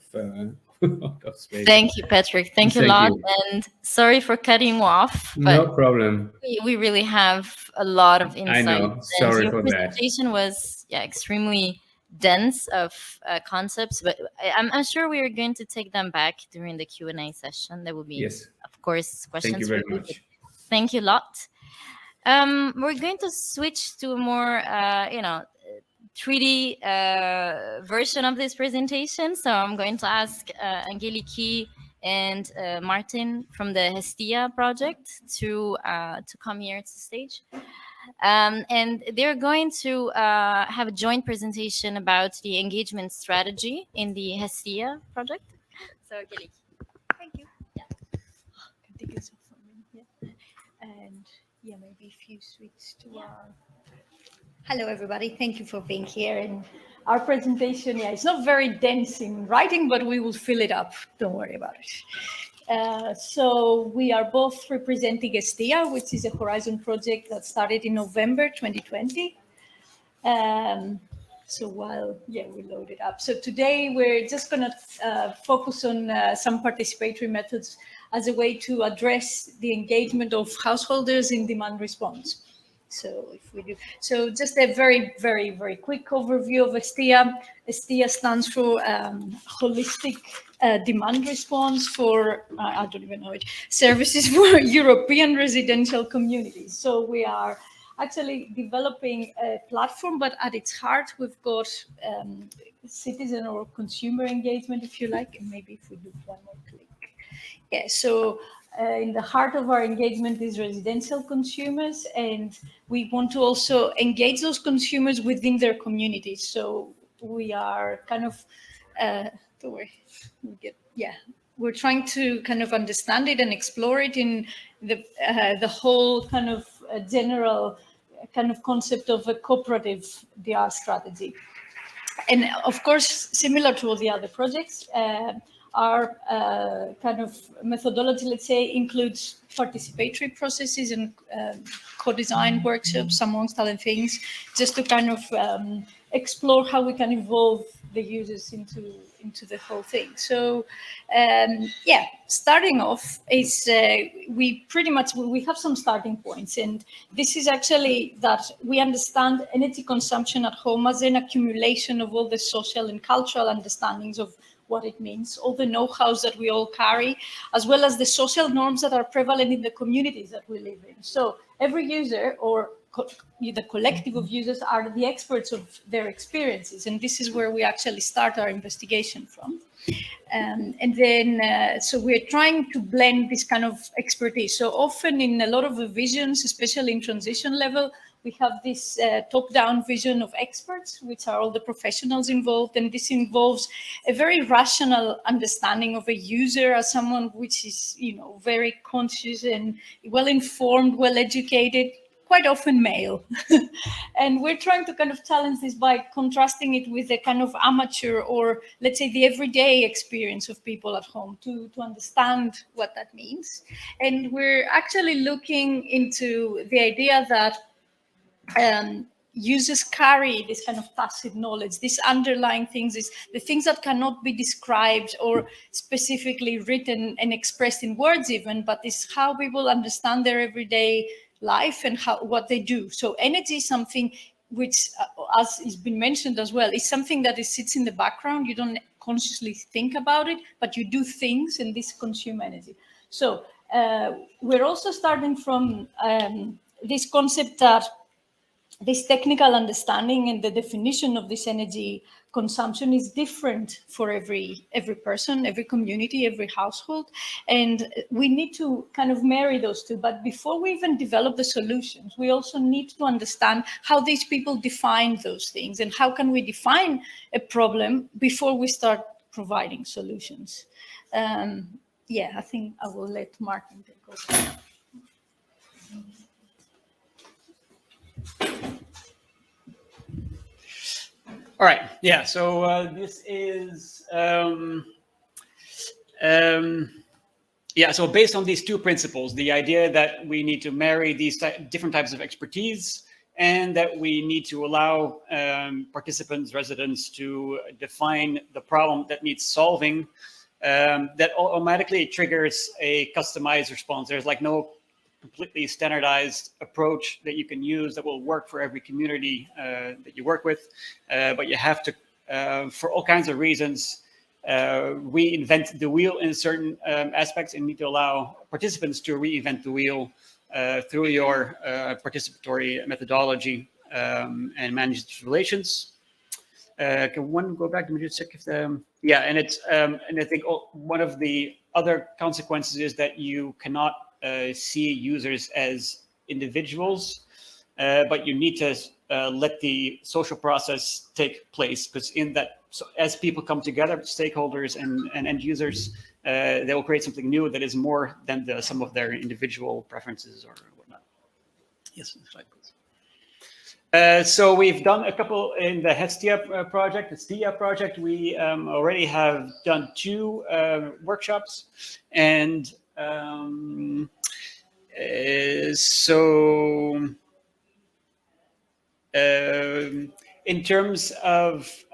Speaker 6: space.
Speaker 1: Thank you, Patrick. Thank you a lot. And sorry for cutting you off. But
Speaker 6: no problem.
Speaker 1: We really have a lot of insight.
Speaker 6: I know. Sorry for that.
Speaker 1: Your presentation was extremely dense of concepts, but I'm sure we are going to take them back during the Q&A session. There will be, of course, questions.
Speaker 6: Thank you very much.
Speaker 1: Thank you a lot. We're going to switch to a more, 3D version of this presentation. So I'm going to ask Angeliki and Martin from the Estia project to come here to the stage. And they're going to have a joint presentation about the engagement strategy in the Estia project. So Angeliki.
Speaker 7: Thank you. Yeah. Can take this off from here. And maybe if you switch to Hello, everybody. Thank you for being here. And our presentation, yeah, it's not very dense in writing, but we will fill it up. Don't worry about it. So we are both representing Estia, which is a Horizon project that started in November 2020. So while, we load it up. So today we're just going to focus on some participatory methods as a way to address the engagement of householders in demand response. So if we do, so just a very, very, very quick overview of Estia. Estia stands for holistic demand response for, I don't even know it, services for European residential communities. So we are actually developing a platform, but at its heart, we've got citizen or consumer engagement, if you like, and maybe if we do one more click. Yeah, so in the heart of our engagement is residential consumers, and we want to also engage those consumers within their communities. So we are kind of, don't worry, we're trying to kind of understand it and explore it in the whole kind of general kind of concept of a cooperative DR strategy. And of course, similar to all the other projects, our kind of methodology, let's say, includes participatory processes and co-design workshops, amongst other things, just to kind of explore how we can involve the users into the whole thing. So, starting off is we have some starting points, and this is actually that we understand energy consumption at home as an accumulation of all the social and cultural understandings of what it means, all the know-hows that we all carry, as well as the social norms that are prevalent in the communities that we live in. So every user or the collective of users are the experts of their experiences. And this is where we actually start our investigation from. And then, so we're trying to blend this kind of expertise. So often in a lot of the visions, especially in transition level, we have this top-down vision of experts, which are all the professionals involved. And this involves a very rational understanding of a user as someone which is, very conscious and well-informed, well-educated, quite often male. And we're trying to kind of challenge this by contrasting it with a kind of amateur or, let's say, the everyday experience of people at home to understand what that means. And we're actually looking into the idea that users carry this kind of tacit knowledge, these underlying things, is the things that cannot be described or specifically written and expressed in words even, but is how people understand their everyday life and what they do. So energy is something which, as has been mentioned as well, is something that sits in the background. You don't consciously think about it, but you do things, and this consume energy. So we're also starting from this concept that this technical understanding and the definition of this energy consumption is different for every person, every community, every household. And we need to kind of marry those two. But before we even develop the solutions, we also need to understand how these people define those things and how can we define a problem before we start providing solutions. I think I will let Martin take over.
Speaker 8: All right. Yeah. So this is so based on these two principles, the idea that we need to marry these different types of expertise, and that we need to allow participants, residents, to define the problem that needs solving, that automatically triggers a customized response. There's like no completely standardized approach that you can use that will work for every community that you work with, but you have to, for all kinds of reasons, reinvent the wheel in certain aspects, and need to allow participants to reinvent the wheel through your participatory methodology and manage relations. Can one go back? Let me just check if and it's and I think one of the other consequences is that you cannot see users as individuals, but you need to let the social process take place, because in that, so as people come together, stakeholders and end users, they will create something new that is more than the sum of their individual preferences or whatnot. Yes, next slide, please. So we've done a couple in the Estia project, the Estia project. We already have done 2 workshops, and so in terms of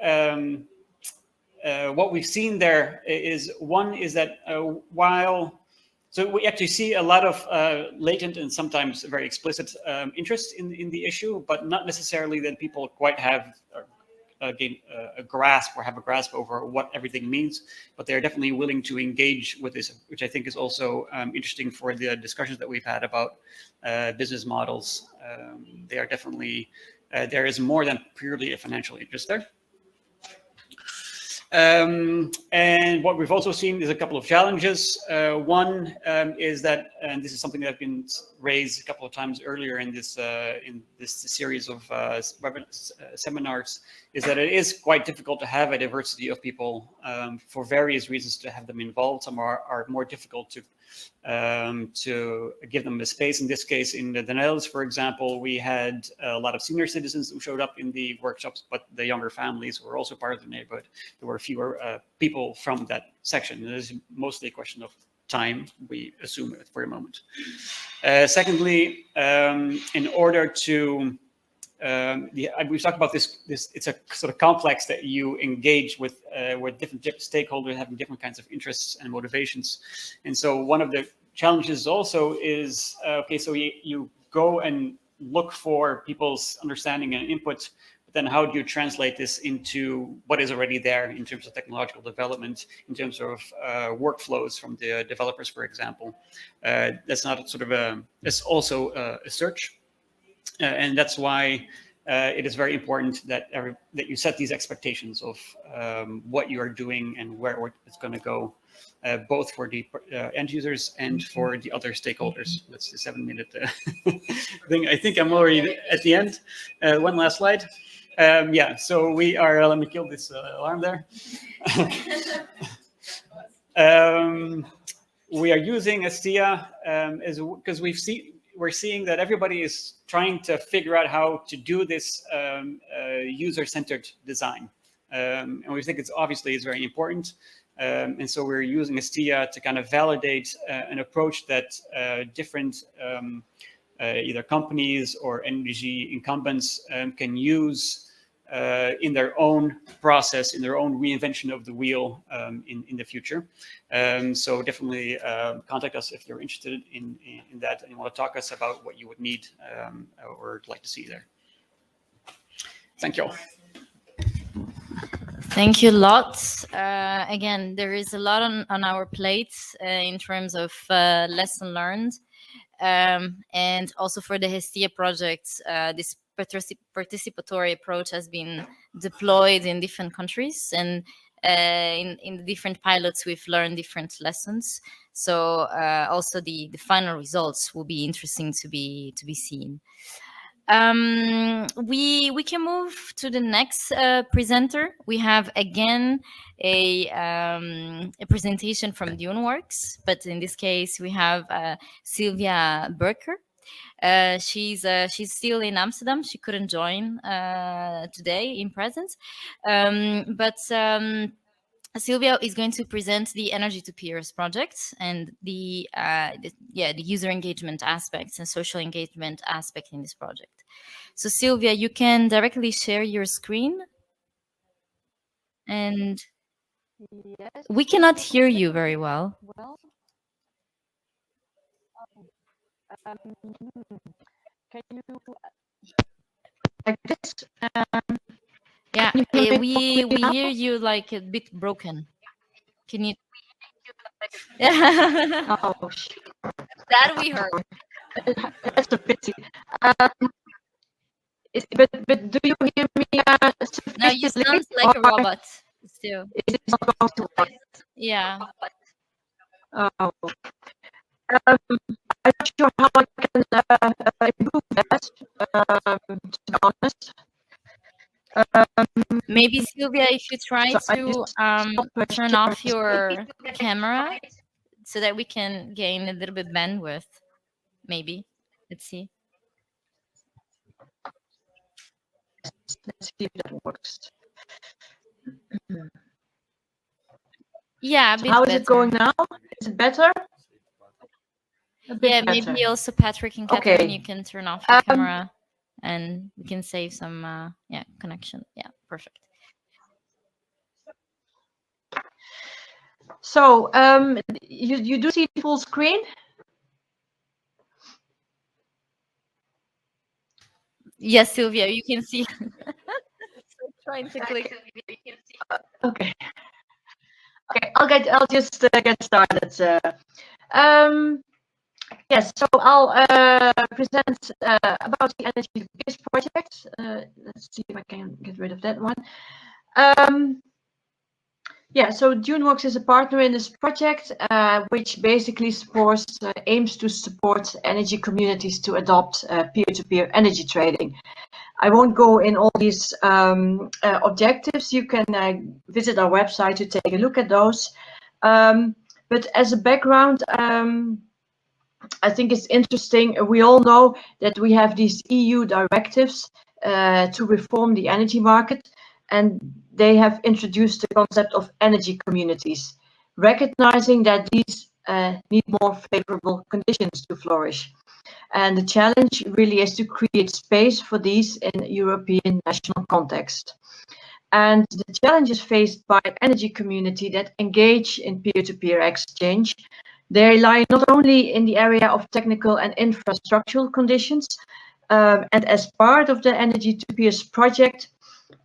Speaker 8: what we've seen there is one is that while so we actually see a lot of latent and sometimes very explicit interest in the issue, but not necessarily that people quite have gain a grasp or have a grasp over what everything means, but they're definitely willing to engage with this, which I think is also interesting for the discussions that we've had about business models. They are definitely, there is more than purely a financial interest there. And what we've also seen is a couple of challenges. One is that, and this is something that has been raised a couple of times earlier in this series of seminars, is that it is quite difficult to have a diversity of people for various reasons to have them involved. Some are more difficult to give them a space. In this case, in the Netherlands, for example, we had a lot of senior citizens who showed up in the workshops, but the younger families were also part of the neighborhood. There were fewer people from that section. It is mostly a question of time, we assume for a moment. Secondly, in order to we've talked about this. It's a sort of complex that you engage with different stakeholders having different kinds of interests and motivations. And so one of the challenges also is, okay, so you go and look for people's understanding and input, but then how do you translate this into what is already there in terms of technological development, in terms of workflows from the developers, for example? That's not sort of it's also a search. And that's why it is very important that that you set these expectations of what you are doing and where it's going to go, both for the end users and for the other stakeholders. That's the 7-minute thing. I think I'm already at the end. One last slide. Yeah, so we are, let me kill this alarm there. We are using Estia because we're seeing that everybody is trying to figure out how to do this user-centered design. And we think it's obviously is very important. And so we're using Estia to kind of validate an approach that different either companies or energy incumbents can use in their own process, in their own reinvention of the wheel in the future. So definitely contact us if you're interested in that and you want to talk to us about what you would need or like to see there. Thank you all.
Speaker 1: Thank you lots. Again, there is a lot on our plates in terms of lesson learned. And also for the Estia project, this participatory approach has been deployed in different countries, and in different pilots we've learned different lessons. So also the final results will be interesting to be seen. We can move to the next presenter. We have again a presentation from DuneWorks, but in this case we have Sylvia Berker. She's still in Amsterdam. She couldn't join today in presence, but Sylvia is going to present the Energy to Peers project and the user engagement aspects and social engagement aspect in this project. So Sylvia, you can directly share your screen, and
Speaker 9: yes,
Speaker 1: we cannot hear you very well.
Speaker 9: Can you like this?
Speaker 1: Yeah, we hear you like a bit broken. Can you?
Speaker 9: Oh,
Speaker 1: That we heard.
Speaker 9: that's a pity. But do you hear me?
Speaker 1: No, you sound like a robot still.
Speaker 9: Is it not going to work?
Speaker 1: Yeah.
Speaker 9: Oh. I'm not sure how I can improve that, to be honest.
Speaker 1: Maybe Sylvia, if you try
Speaker 9: So
Speaker 1: to turn off your camera so that we can gain a little bit bandwidth, maybe. Let's see.
Speaker 9: Let's see if that works.
Speaker 1: Yeah, a
Speaker 9: So
Speaker 1: bit
Speaker 9: how
Speaker 1: better.
Speaker 9: is it going now? Is it better? A bit
Speaker 1: Yeah,
Speaker 9: better.
Speaker 1: maybe also Patrick and Catherine,
Speaker 9: Okay.
Speaker 1: you can turn off your camera and we can save some connection. Yeah, perfect.
Speaker 9: So you do see the full screen?
Speaker 1: Yes, Sylvia, you can see. So trying to click.
Speaker 9: Okay. Okay, I'll just get started. Yes, so I'll present about the Energy Biz project. Let's see if I can get rid of that one. Yeah, so DuneWorks is a partner in this project, which basically aims to support energy communities to adopt peer-to-peer energy trading. I won't go in all these objectives. You can visit our website to take a look at those. But as a background, I think it's interesting. We all know that we have these EU directives to reform the energy market, and they have introduced the concept of energy communities, recognizing that these need more favorable conditions to flourish. And the challenge really is to create space for these in European national context. And the challenges faced by energy community that engage in peer-to-peer exchange, they lie not only in the area of technical and infrastructural conditions, and as part of the Energy to Peers project,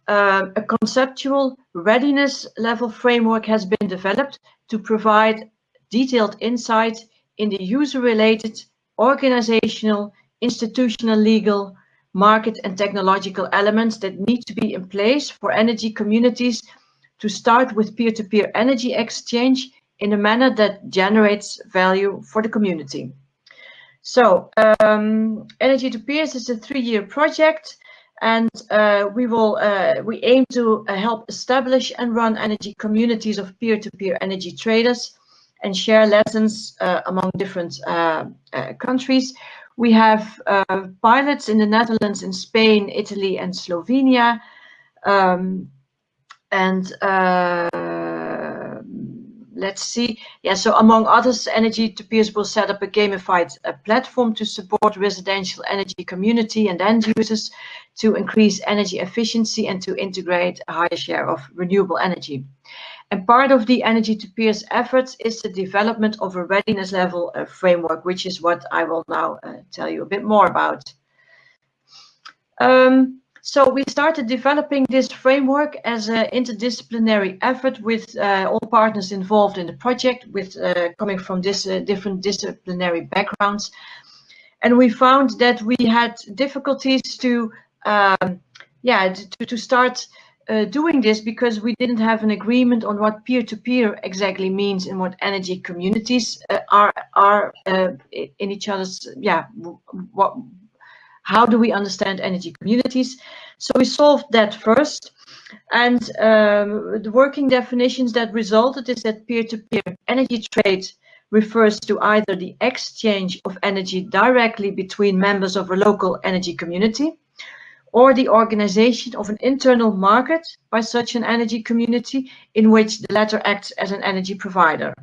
Speaker 9: a conceptual readiness level framework has been developed to provide detailed insight in the user-related, organizational, institutional, legal, market and technological elements that need to be in place for energy communities to start with peer-to-peer energy exchange in a manner that generates value for the community. So Energy to Peers is a 3-year project, and we aim to help establish and run energy communities of peer-to-peer energy traders and share lessons among different countries. We have pilots in the Netherlands, in Spain, Italy, and Slovenia. Let's see. Yeah, so among others, Energy to Peers will set up a gamified platform to support residential energy community and end users to increase energy efficiency and to integrate a higher share of renewable energy. And part of the Energy to Peers efforts is the development of a readiness level framework, which is what I will now tell you a bit more about. So we started developing this framework as an interdisciplinary effort with all partners involved in the project, with coming from different disciplinary backgrounds. And we found that we had difficulties to start doing this because we didn't have an agreement on what peer-to-peer exactly means and what energy communities are in each other's, how do we understand energy communities? So we solved that first. And the working definitions that resulted is that peer-to-peer energy trade refers to either the exchange of energy directly between members of a local energy community, or the organization of an internal market by such an energy community in which the latter acts as an energy provider.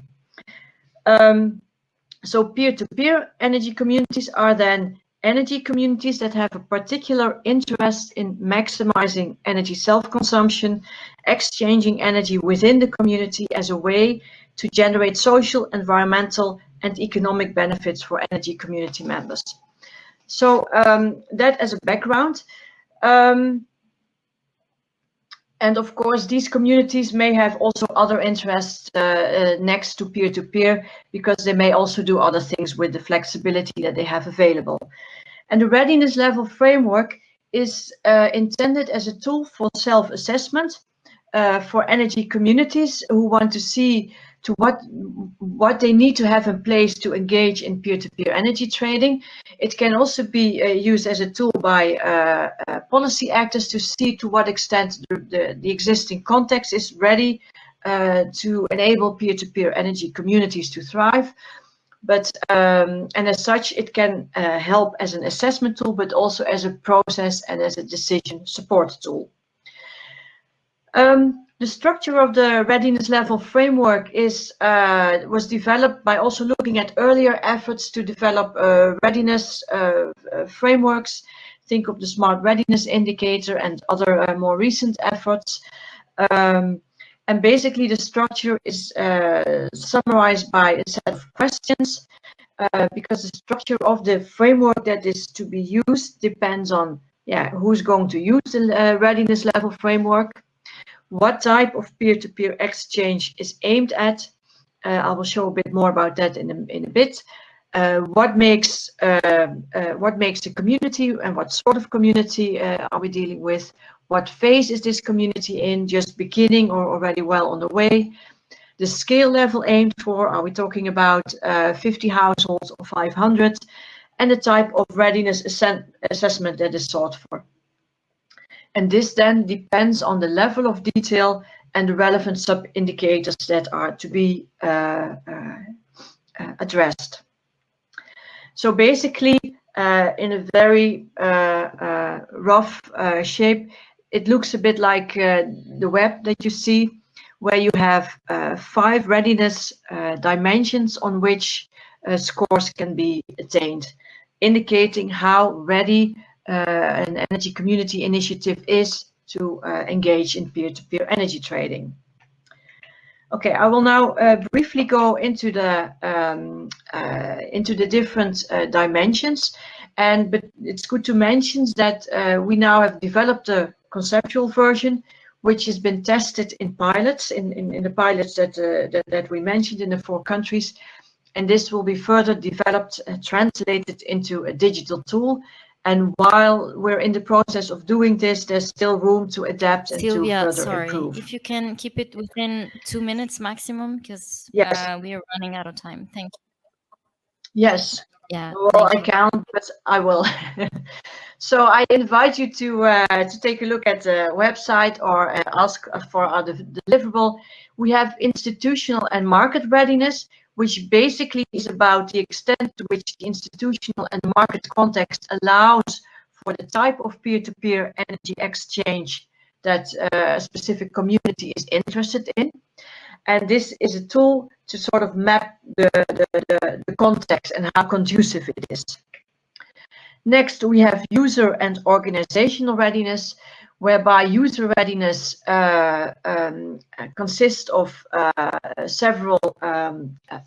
Speaker 9: So peer-to-peer energy communities are then energy communities that have a particular interest in maximizing energy self-consumption, exchanging energy within the community as a way to generate social, environmental, and economic benefits for energy community members. So that as a background. And of course, these communities may have also other interests next to peer-to-peer, because they may also do other things with the flexibility that they have available. And the readiness level framework is intended as a tool for self-assessment for energy communities who want to see to what they need to have in place to engage in peer-to-peer energy trading. It can also be used as a tool by policy actors to see to what extent the existing context is ready to enable peer-to-peer energy communities to thrive. and as such, it can help as an assessment tool, but also as a process and as a decision support tool. The structure of the readiness level framework was developed by also looking at earlier efforts to develop readiness frameworks. Think of the Smart Readiness Indicator and other more recent efforts. And basically, the structure is summarized by a set of questions, because the structure of the framework that is to be used depends on who's going to use the readiness level framework, what type of peer-to-peer exchange is aimed at. I will show a bit more about that in a bit. What makes a community, and what sort of community are we dealing with? What phase is this community in, just beginning or already well on the way? The scale level aimed for, are we talking about 50 households or 500? And the type of readiness assessment that is sought for. And this then depends on the level of detail and the relevant sub-indicators that are to be addressed. So basically, in a very rough shape, it looks a bit like the web that you see, where you have 5 readiness dimensions on which scores can be attained, indicating how ready an energy community initiative is to engage in peer-to-peer energy trading. Okay, I will now briefly go into the different dimensions, but it's good to mention that we now have developed a conceptual version, which has been tested in pilots, in the pilots that we mentioned in the 4 countries, and this will be further developed and translated into a digital tool. And while we're in the process of doing this, there's still room to adapt and to further improve.
Speaker 1: If you can keep it within 2 minutes maximum, because we are running out of time. Thank you.
Speaker 9: Yes.
Speaker 1: Yeah.
Speaker 9: Well, I can't, but I will. So I invite you to take a look at the website or ask for our deliverable. We have institutional and market readiness, which basically is about the extent to which the institutional and market context allows for the type of peer-to-peer energy exchange that a specific community is interested in. And this is a tool to sort of map the context and how conducive it is. Next, we have user and organizational readiness, whereby user readiness consists of several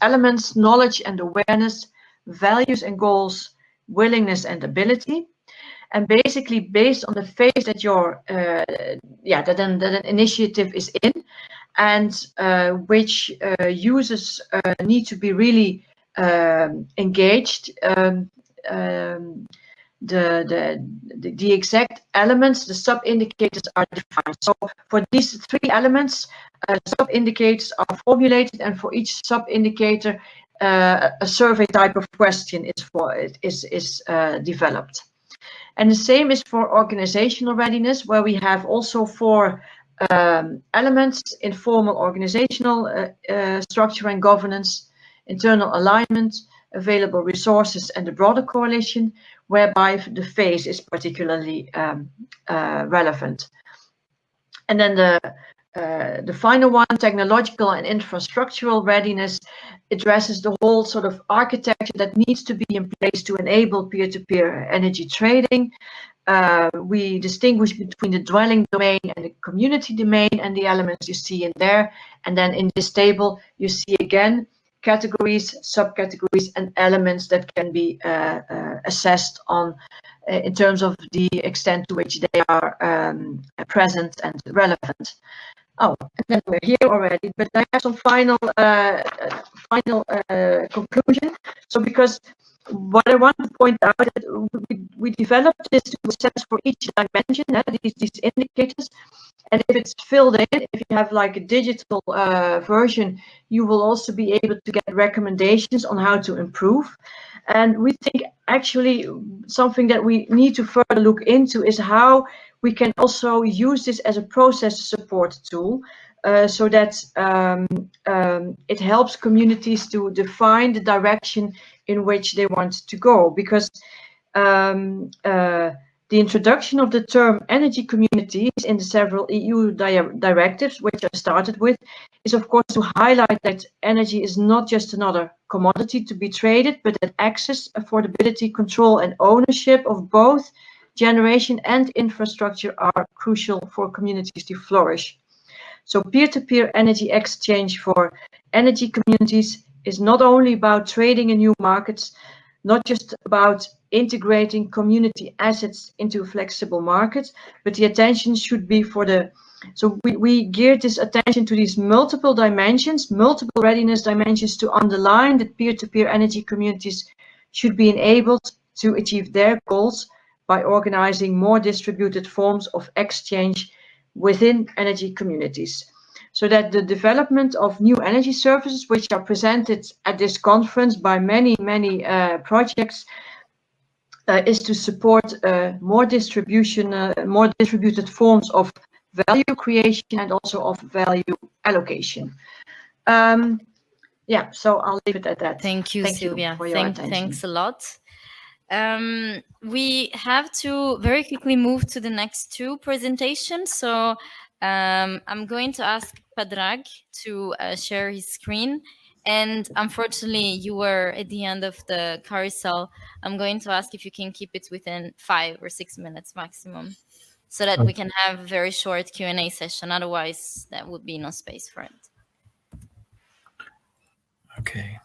Speaker 9: elements: knowledge and awareness, values and goals, willingness and ability. And basically, based on the phase that your that an initiative is in, and which users need to be really engaged. The exact elements, the sub-indicators are defined. So for these 3 elements, sub-indicators are formulated, and for each sub-indicator, a survey type of question is developed. And the same is for organizational readiness, where we have also 4 elements: informal organizational structure and governance, internal alignment, available resources, and the broader coalition, whereby the phase is particularly relevant. And then the final one, technological and infrastructural readiness, addresses the whole sort of architecture that needs to be in place to enable peer-to-peer energy trading. We distinguish between the dwelling domain and the community domain, and the elements you see in there. And then in this table, you see again categories, subcategories, and elements that can be assessed on in terms of the extent to which they are present and relevant. Oh, and then we're here already, but I have some final conclusion. So because what I want to point out is that we developed this to assess for each dimension, these indicators, and if it's filled in, if you have like a digital version, you will also be able to get recommendations on how to improve. And we think actually something that we need to further look into is how we can also use this as a process support tool, so that it helps communities to define the direction in which they want to go. Because the introduction of the term energy communities in the several EU directives, which I started with, is of course to highlight that energy is not just another commodity to be traded, but that access, affordability, control and ownership of both generation and infrastructure are crucial for communities to flourish. So peer-to-peer energy exchange for energy communities is not only about trading in new markets, not just about integrating community assets into a flexible market, but the attention should be for the, so we geared this attention to these multiple dimensions, multiple readiness dimensions, to underline that peer-to-peer energy communities should be enabled to achieve their goals by organizing more distributed forms of exchange within energy communities, so that the development of new energy services, which are presented at this conference by many projects, is to support more distributed forms of value creation and also of value allocation. Yeah, so I'll leave it at that.
Speaker 1: Thank you, Sylvia.
Speaker 9: For your attention.
Speaker 1: Thanks a lot. We have to very quickly move to the next two presentations. So I'm going to ask Padrag to share his screen. And unfortunately, you were at the end of the carousel. I'm going to ask if you can keep it within 5 or 6 minutes maximum, so that we can have a very short Q&A session. Otherwise, there would be no space for it.
Speaker 10: Okay.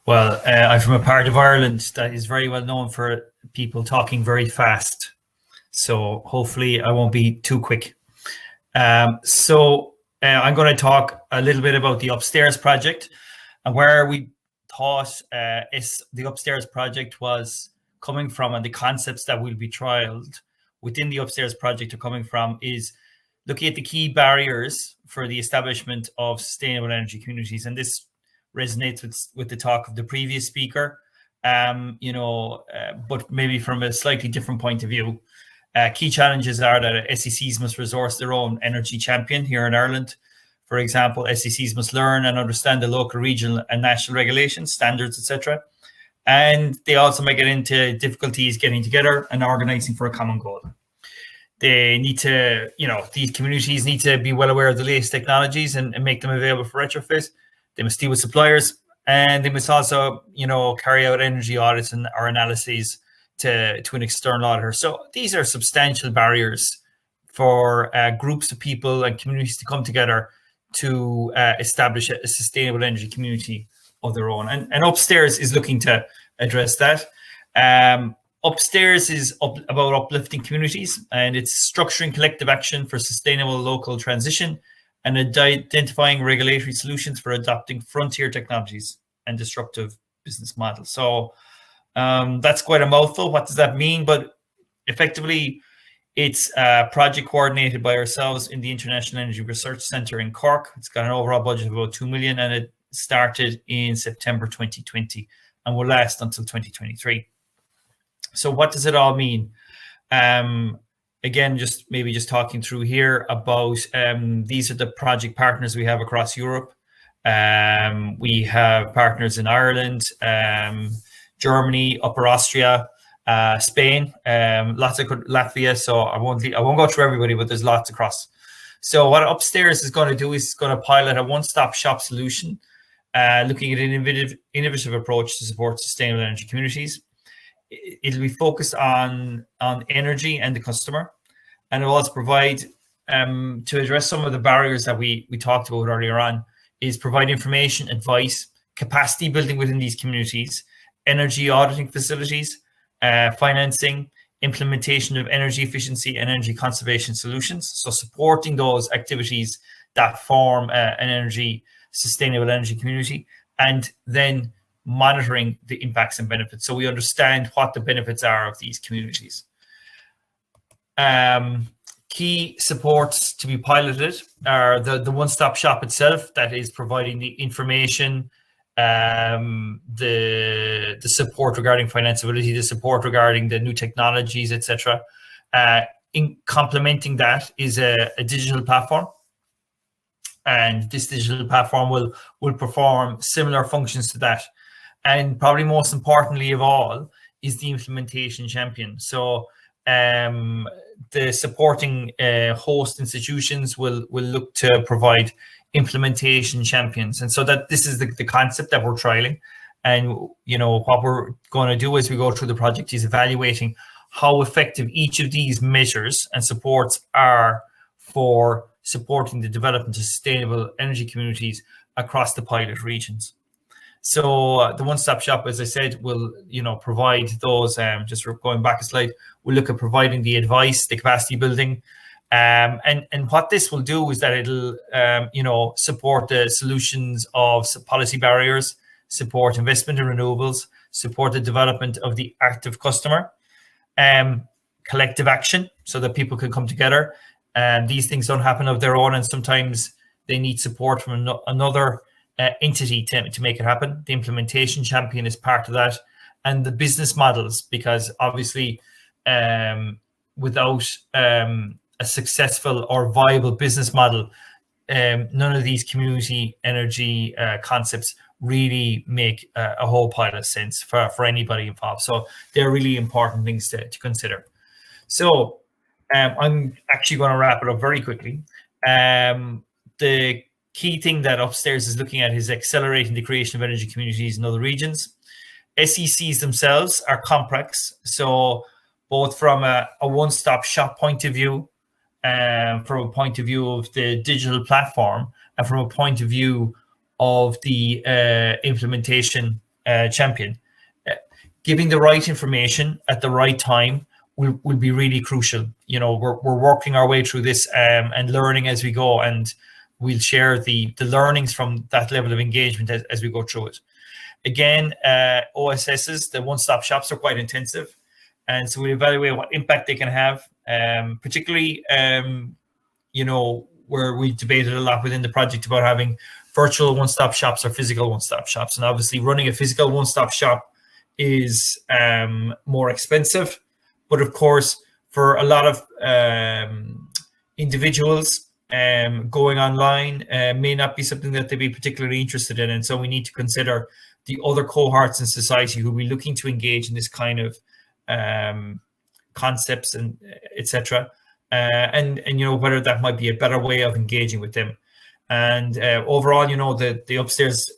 Speaker 10: Well, I'm from a part of Ireland that is very well known for people talking very fast. So hopefully I won't be too quick. I'm going to talk a little bit about the Upstairs project, and where we thought the Upstairs project was coming from, and the concepts that will be trialed within the Upstairs project are coming from, is looking at the key barriers for the establishment of sustainable energy communities. And this resonates with the talk of the previous speaker, but maybe from a slightly different point of view. Key challenges are that SECs must resource their own energy champion here in Ireland. For example, SECs must learn and understand the local, regional and national regulations, standards, etc. And they also might get into difficulties getting together and organizing for a common goal. They need to, these communities need to be well aware of the latest technologies and make them available for retrofit. They must deal with suppliers, and they must also, carry out energy audits or analyses to an external auditor. So these are substantial barriers for groups of people and communities to come together to establish a sustainable energy community of their own. And Upstairs is looking to address that. Upstairs is about uplifting communities, and it's structuring collective action for sustainable local transition and identifying regulatory solutions for adopting frontier technologies and disruptive business models. So that's quite a mouthful. What does that mean? But effectively, it's a project coordinated by ourselves in the International Energy Research Centre in Cork. It's got an overall budget of about 2 million, and it started in September 2020 and will last until 2023. So what does it all mean? Again, just talking through here about these are the project partners we have across Europe. We have partners in Ireland, Germany, Upper Austria, Spain, lots of Latvia. So I won't go through everybody, but there's lots across. So what Upstairs is going to do is going to pilot a one-stop shop solution, looking at an innovative approach to support sustainable energy communities. It'll be focused on energy and the customer, and it will also provide, to address some of the barriers that we talked about earlier on, is provide information, advice, capacity building within these communities, energy auditing facilities, financing, implementation of energy efficiency and energy conservation solutions. So supporting those activities that form an sustainable energy community, and then monitoring the impacts and benefits, so we understand what the benefits are of these communities. Key supports to be piloted are the one-stop shop itself, that is providing the information, the support regarding financeability, the support regarding the new technologies, etc. in complementing that is a digital platform. And this digital platform will perform similar functions to that. And probably most importantly of all is the implementation champion. So the supporting host institutions will look to provide implementation champions. And so that this is the concept that we're trialing. And what we're going to do as we go through the project is evaluating how effective each of these measures and supports are for supporting the development of sustainable energy communities across the pilot regions. So the one-stop shop, as I said, will provide those. Just going back a slide, we'll look at providing the advice, the capacity building, and what this will do is that it'll support the solutions of policy barriers, support investment in renewables, support the development of the active customer, collective action, so that people can come together. These things don't happen of their own, and sometimes they need support from another entity to make it happen. The implementation champion is part of that, and the business models, because obviously without a successful or viable business model, none of these community energy concepts really make a whole pile of sense for anybody involved. So they're really important things to consider. So I'm actually going to wrap it up very quickly. The key thing that Upstairs is looking at is accelerating the creation of energy communities in other regions. SECs themselves are complex. So both from a one-stop shop point of view, from a point of view of the digital platform, and from a point of view of the implementation champion, giving the right information at the right time will be really crucial. We're working our way through this and learning as we go, and we'll share the learnings from that level of engagement as we go through it. Again, OSSs, the one-stop shops, are quite intensive, and so we evaluate what impact they can have, particularly where we debated a lot within the project about having virtual one-stop shops or physical one-stop shops. And obviously running a physical one-stop shop is more expensive, but of course for a lot of individuals, going online may not be something that they'd be particularly interested in. And so we need to consider the other cohorts in society who will be looking to engage in this kind of concepts and etc. And whether that might be a better way of engaging with them. And overall, the Upstairs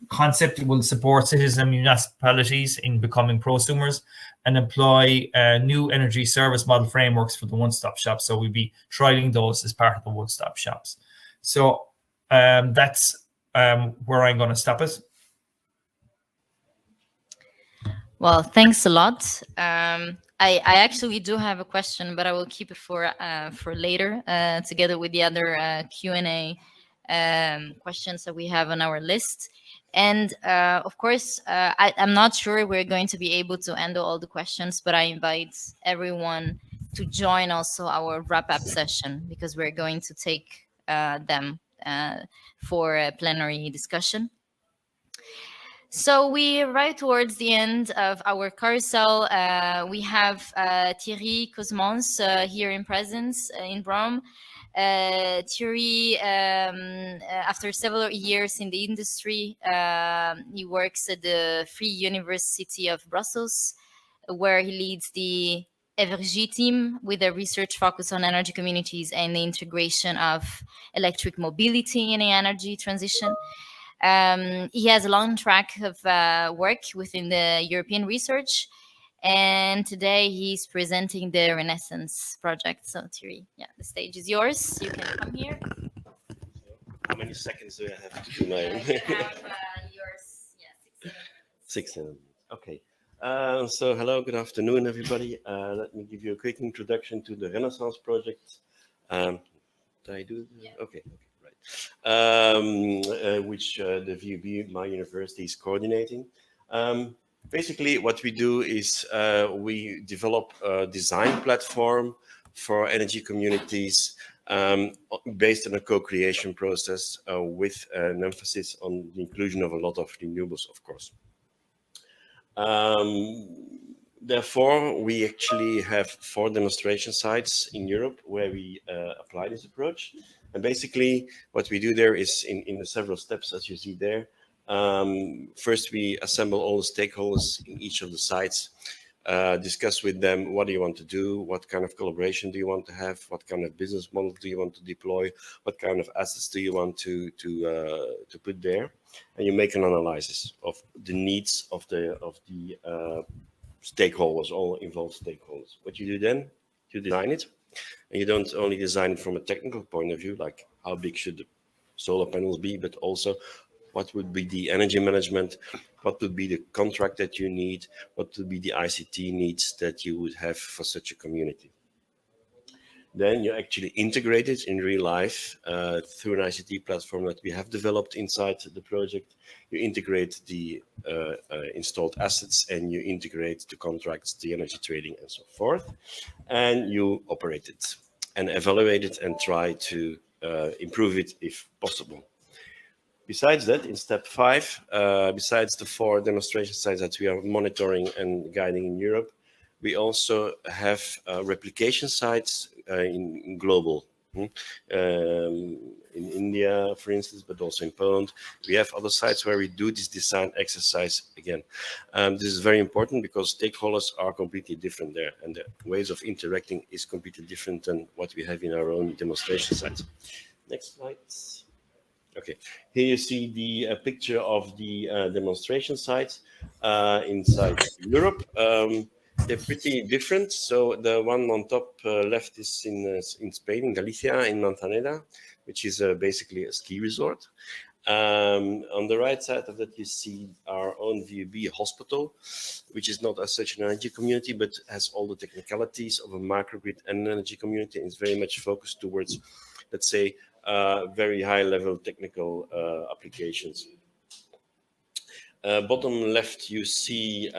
Speaker 10: concept will support citizens and municipalities in becoming prosumers and employ new energy service model frameworks for the one-stop shop. So we'll be trialing those as part of the one-stop shops. So that's where I'm going to stop it.
Speaker 1: Well, thanks a lot. I actually do have a question, but I will keep it for later, together with the other Q&A questions that we have on our list. And of course, I'm not sure we're going to be able to handle all the questions, but I invite everyone to join also our wrap-up session, because we're going to take them for a plenary discussion. So we arrive towards the end of our carousel. We have Thierry Cosmans here in presence in Rome. Thierry, after several years in the industry, he works at the Free University of Brussels, where he leads the Evergy team with a research focus on energy communities and the integration of electric mobility in the energy transition. He has a long track of work within the European research, and today he's presenting the Renaissance project. So Thierry, yeah, the stage is yours. You can come here.
Speaker 11: How many seconds do I have to do my?
Speaker 1: You have yours. Yeah,
Speaker 11: 6 minutes. Okay. So hello, good afternoon, everybody. Let me give you a quick introduction to the Renaissance project. Did I do? Yeah. Okay. Which the VUB, my university, is coordinating. Basically, what we do is we develop a design platform for energy communities based on a co-creation process with an emphasis on the inclusion of a lot of renewables, of course. Therefore, we actually have 4 demonstration sites in Europe where we apply this approach. And basically, what we do there is in the several steps, as you see there. First, we assemble all the stakeholders in each of the sites, discuss with them what do you want to do, what kind of collaboration do you want to have, what kind of business model do you want to deploy, what kind of assets do you want to put there, and you make an analysis of the needs of the stakeholders, all involved stakeholders. What you do then, you design it, and you don't only design it from a technical point of view, like how big should the solar panels be, but also what would be the energy management, what would be the contract that you need, what would be the ICT needs that you would have for such a community. Then you actually integrate it in real life through an ICT platform that we have developed inside the project. You integrate the installed assets and you integrate the contracts, the energy trading and so forth. And you operate it and evaluate it and try to improve it if possible. Besides that, in step 5, besides the 4 demonstration sites that we are monitoring and guiding in Europe, we also have replication sites in global, in India, for instance, but also in Poland. We have other sites where we do this design exercise again. This is very important because stakeholders are completely different there, and the ways of interacting is completely different than what we have in our own demonstration sites. Next slide. Okay, here you see the picture of the demonstration sites inside Europe. They're pretty different. So the one on top left is in Spain, in Galicia, in Montaneda, which is basically a ski resort. On the right side of that, you see our own VUB hospital, which is not as such an energy community, but has all the technicalities of a microgrid and an energy community. And it's very much focused towards, let's say, very high level technical applications. Bottom left, you see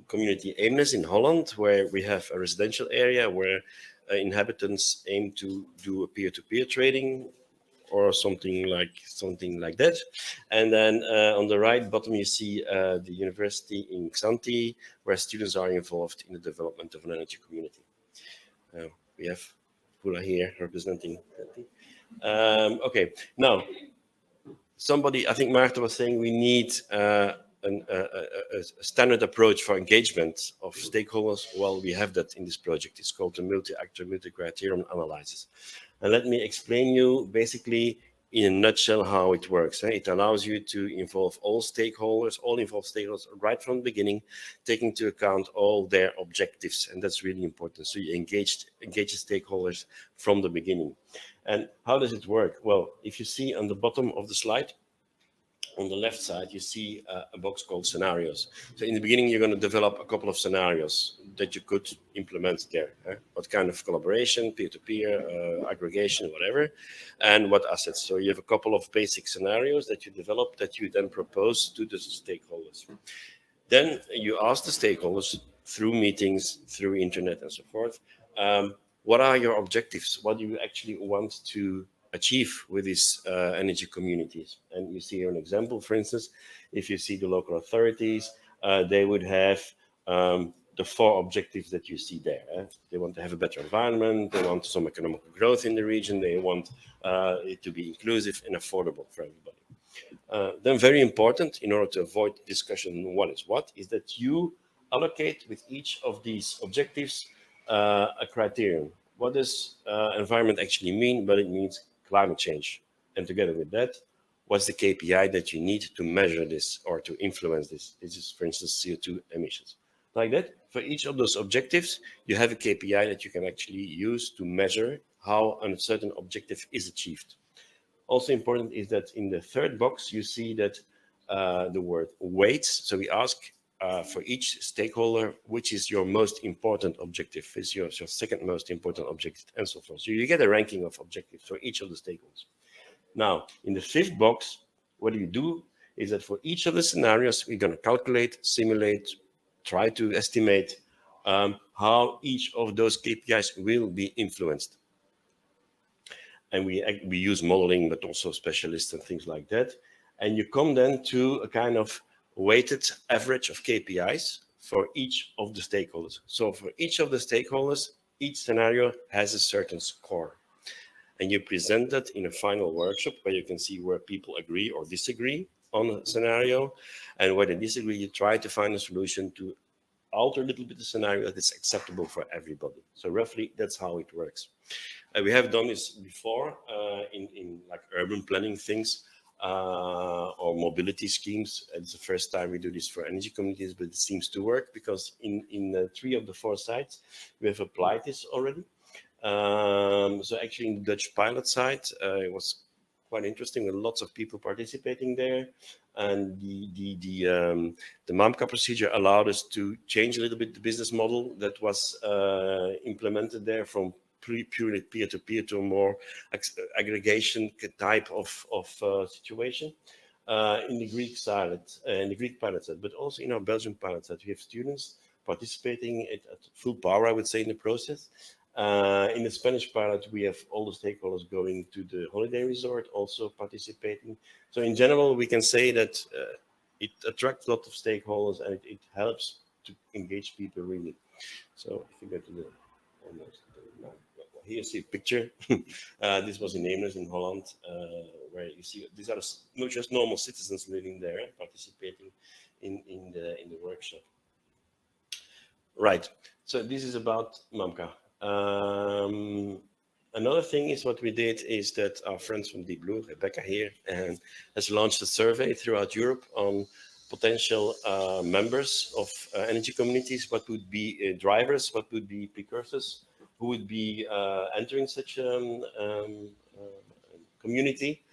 Speaker 11: community Aimness in Holland, where we have a residential area where inhabitants aim to do a peer-to-peer trading or something like that. And then on the right bottom, you see the university in Xanthi, where students are involved in the development of an energy community. We have Pula here representing Xanthi. Okay, now somebody, I think Maarten was saying we need a standard approach for engagement of stakeholders. Well, we have that in this project. It's called the multi-actor, multi-criterion analysis. And let me explain you basically in a nutshell how it works. It allows you to involve all involved stakeholders right from the beginning, taking into account all their objectives. And that's really important. So you engage the stakeholders from the beginning. And how does it work? Well, if you see on the bottom of the slide, on the left side, you see a box called scenarios. So in the beginning, you're going to develop a couple of scenarios that you could implement there. What kind of collaboration, peer-to-peer, aggregation, whatever, and what assets. So you have a couple of basic scenarios that you develop that you then propose to the stakeholders. Then you ask the stakeholders through meetings, through internet and so forth, what are your objectives? What do you actually want to achieve with these energy communities? And you see here an example. For instance, if you see the local authorities, they would have the 4 objectives that you see there. They want to have a better environment, they want some economic growth in the region, they want it to be inclusive and affordable for everybody. Then very important, in order to avoid discussion on what is that you allocate with each of these objectives a criterion. What does environment actually mean? But it means climate change. And together with that, what's the KPI that you need to measure this or to influence this? This is, for instance, CO2 emissions. Like that, for each of those objectives, you have a KPI that you can actually use to measure how a certain objective is achieved. Also important is that in the third box, you see that the word weights. So we ask for each stakeholder, which is your most important objective, is your second most important objective, and so forth. So you get a ranking of objectives for each of the stakeholders. Now, in the 5th box, what you do is that for each of the scenarios, we're going to calculate, simulate, try to estimate how each of those KPIs will be influenced. And we use modeling, but also specialists and things like that. And you come then to a kind of weighted average of KPIs for each of the stakeholders. So for each of the stakeholders, each scenario has a certain score. And you present that in a final workshop where you can see where people agree or disagree on a scenario. And where they disagree, you try to find a solution to alter a little bit the scenario that is acceptable for everybody. So roughly, that's how it works. We have done this before in like urban planning things or mobility schemes. It's the first time we do this for energy communities, but it seems to work because in 3 of the 4 sites, we have applied this already. So actually in the Dutch pilot site, it was quite interesting with lots of people participating there. And the MAMCA procedure allowed us to change a little bit the business model that was implemented there from purely peer-to-peer to a more aggregation type of situation. In the Greek pilot site, but also in our Belgian pilot site, we have students participating at full power, I would say, in the process. In the Spanish pilot, we have all the stakeholders going to the holiday resort, also participating. So in general, we can say that it attracts a lot of stakeholders and it helps to engage people really. So if you go to the here you see a picture. This was in Eemnes in Holland, where you see these are not just normal citizens living there, participating in the workshop. Right. So this is about MAMCA. Another thing is what we did is that our friends from Deep Blue, Rebecca here, has launched a survey throughout Europe on potential members of energy communities. What would be drivers? What would be precursors? Who would be entering such a community?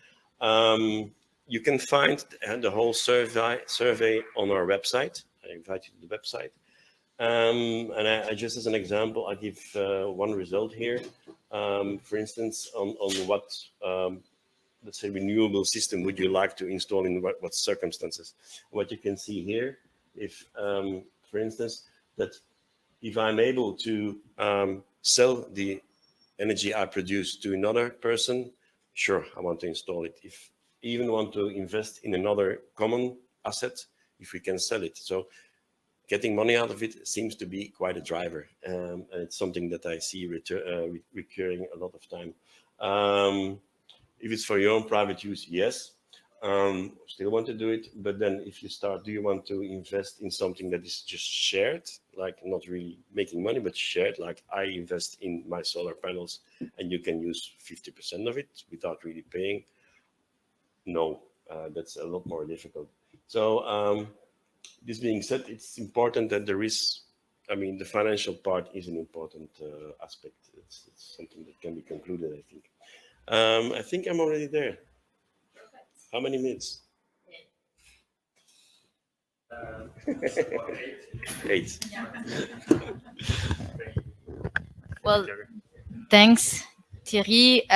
Speaker 11: You can find the whole survey on our website. I invite you to the website. And I just as an example, I give one result here. For instance, on what, let's say, renewable system would you like to install in what circumstances? What you can see here, if, for instance, that if I'm able to sell the energy I produce to another person, sure, I want to install it. If I even want to invest in another common asset, if we can sell it. So getting money out of it seems to be quite a driver. And it's something that I see recurring a lot of time. If it's for your own private use, yes. Still want to do it, but then if you start, do you want to invest in something that is just shared, like not really making money, but shared, like I invest in my solar panels and you can use 50% of it without really paying? No, that's a lot more difficult. So this being said, it's important that there is, I mean, the financial part is an important aspect. It's something that can be concluded, I think. I think I'm already there. How many minutes? 8.
Speaker 1: Well, thanks, Thierry.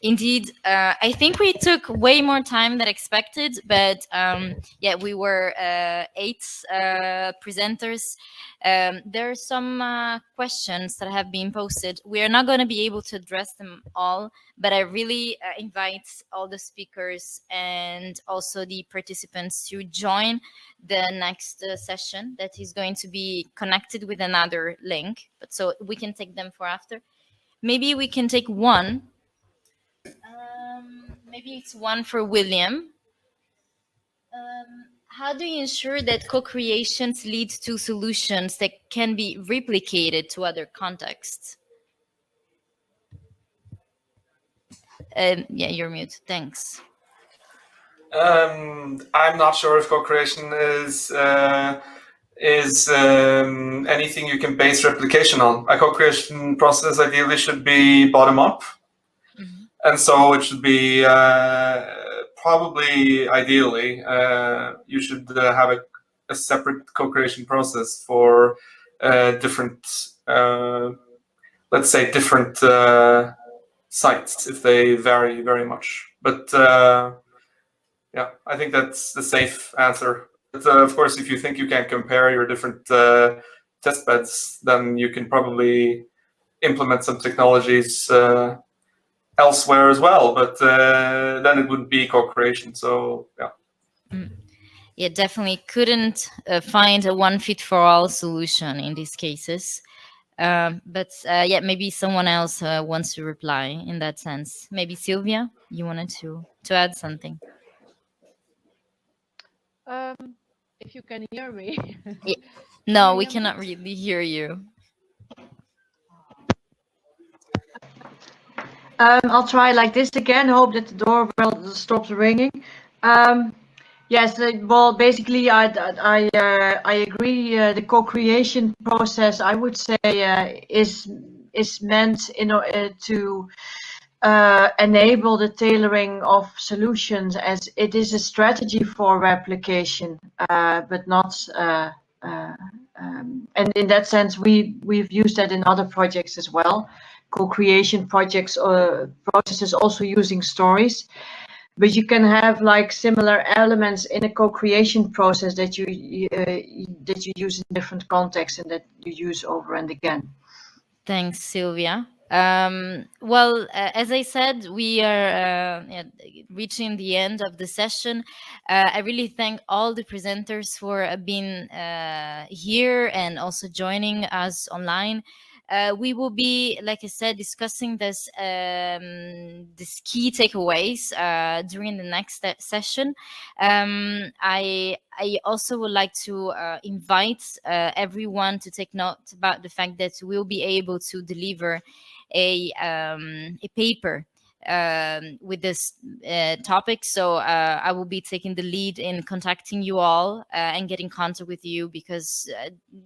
Speaker 1: Indeed, I think we took way more time than expected, but yeah, we were 8 presenters. There are some questions that have been posted. We are not going to be able to address them all, but I really invite all the speakers and also the participants to join the next session that is going to be connected with another link, but so we can take them for after. Maybe we can take one. Maybe it's one for William. How do you ensure that co-creations lead to solutions that can be replicated to other contexts? Yeah, you're mute. Thanks.
Speaker 12: I'm not sure if co-creation is anything you can base replication on. A co-creation process ideally should be bottom up. Mm-hmm. And so it should be probably ideally you should have a separate co-creation process for different, let's say different sites if they vary very much. But yeah, I think that's the safe answer. But of course, if you think you can compare your different test beds, then you can probably implement some technologies elsewhere as well. But then it would be co-creation. So yeah.
Speaker 1: yeah, definitely couldn't find a one fit for all solution in these cases. But yeah, maybe someone else wants to reply in that sense. Maybe Sylvia, you wanted to add something.
Speaker 9: If you can hear me.
Speaker 1: Yeah. No, we
Speaker 9: hear me?
Speaker 1: cannot really hear you.
Speaker 9: I'll try like this again. Hope that the doorbell stops ringing. Yes, well, basically, I agree. The co-creation process, I would say, is meant to enable the tailoring of solutions, as it is a strategy for replication, but not. And in that sense, we've used that in other projects as well. Co-creation projects or processes also using stories, but you can have like similar elements in a co-creation process that you use in different contexts and that you use over and again.
Speaker 1: Thanks, Sylvia. Well, as I said, we are reaching the end of the session. I really thank all the presenters for being here and also joining us online. We will be, like I said, discussing this key takeaways during the next session. I also would like to invite everyone to take note about the fact that we'll be able to deliver a paper with this topic. So I will be taking the lead in contacting you all and getting contact with you, because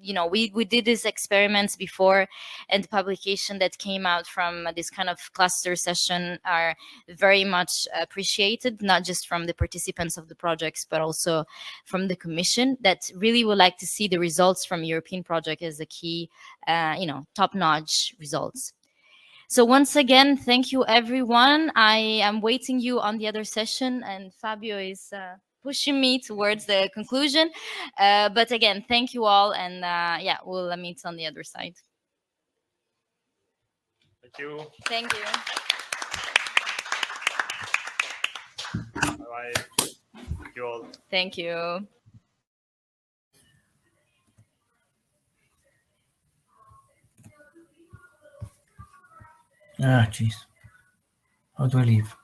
Speaker 1: we did these experiments before, and the publication that came out from this kind of cluster session are very much appreciated, not just from the participants of the projects, but also from the Commission, that really would like to see the results from European project as a key, top-notch results. So once again, thank you, everyone. I am waiting you on the other session, and Fabio is pushing me towards the conclusion. But again, thank you all, and yeah, we'll meet on the other side.
Speaker 4: Thank you.
Speaker 1: Thank you.
Speaker 4: Bye-bye. Thank you all.
Speaker 1: Thank you.
Speaker 10: Ah, jeez. How do I leave?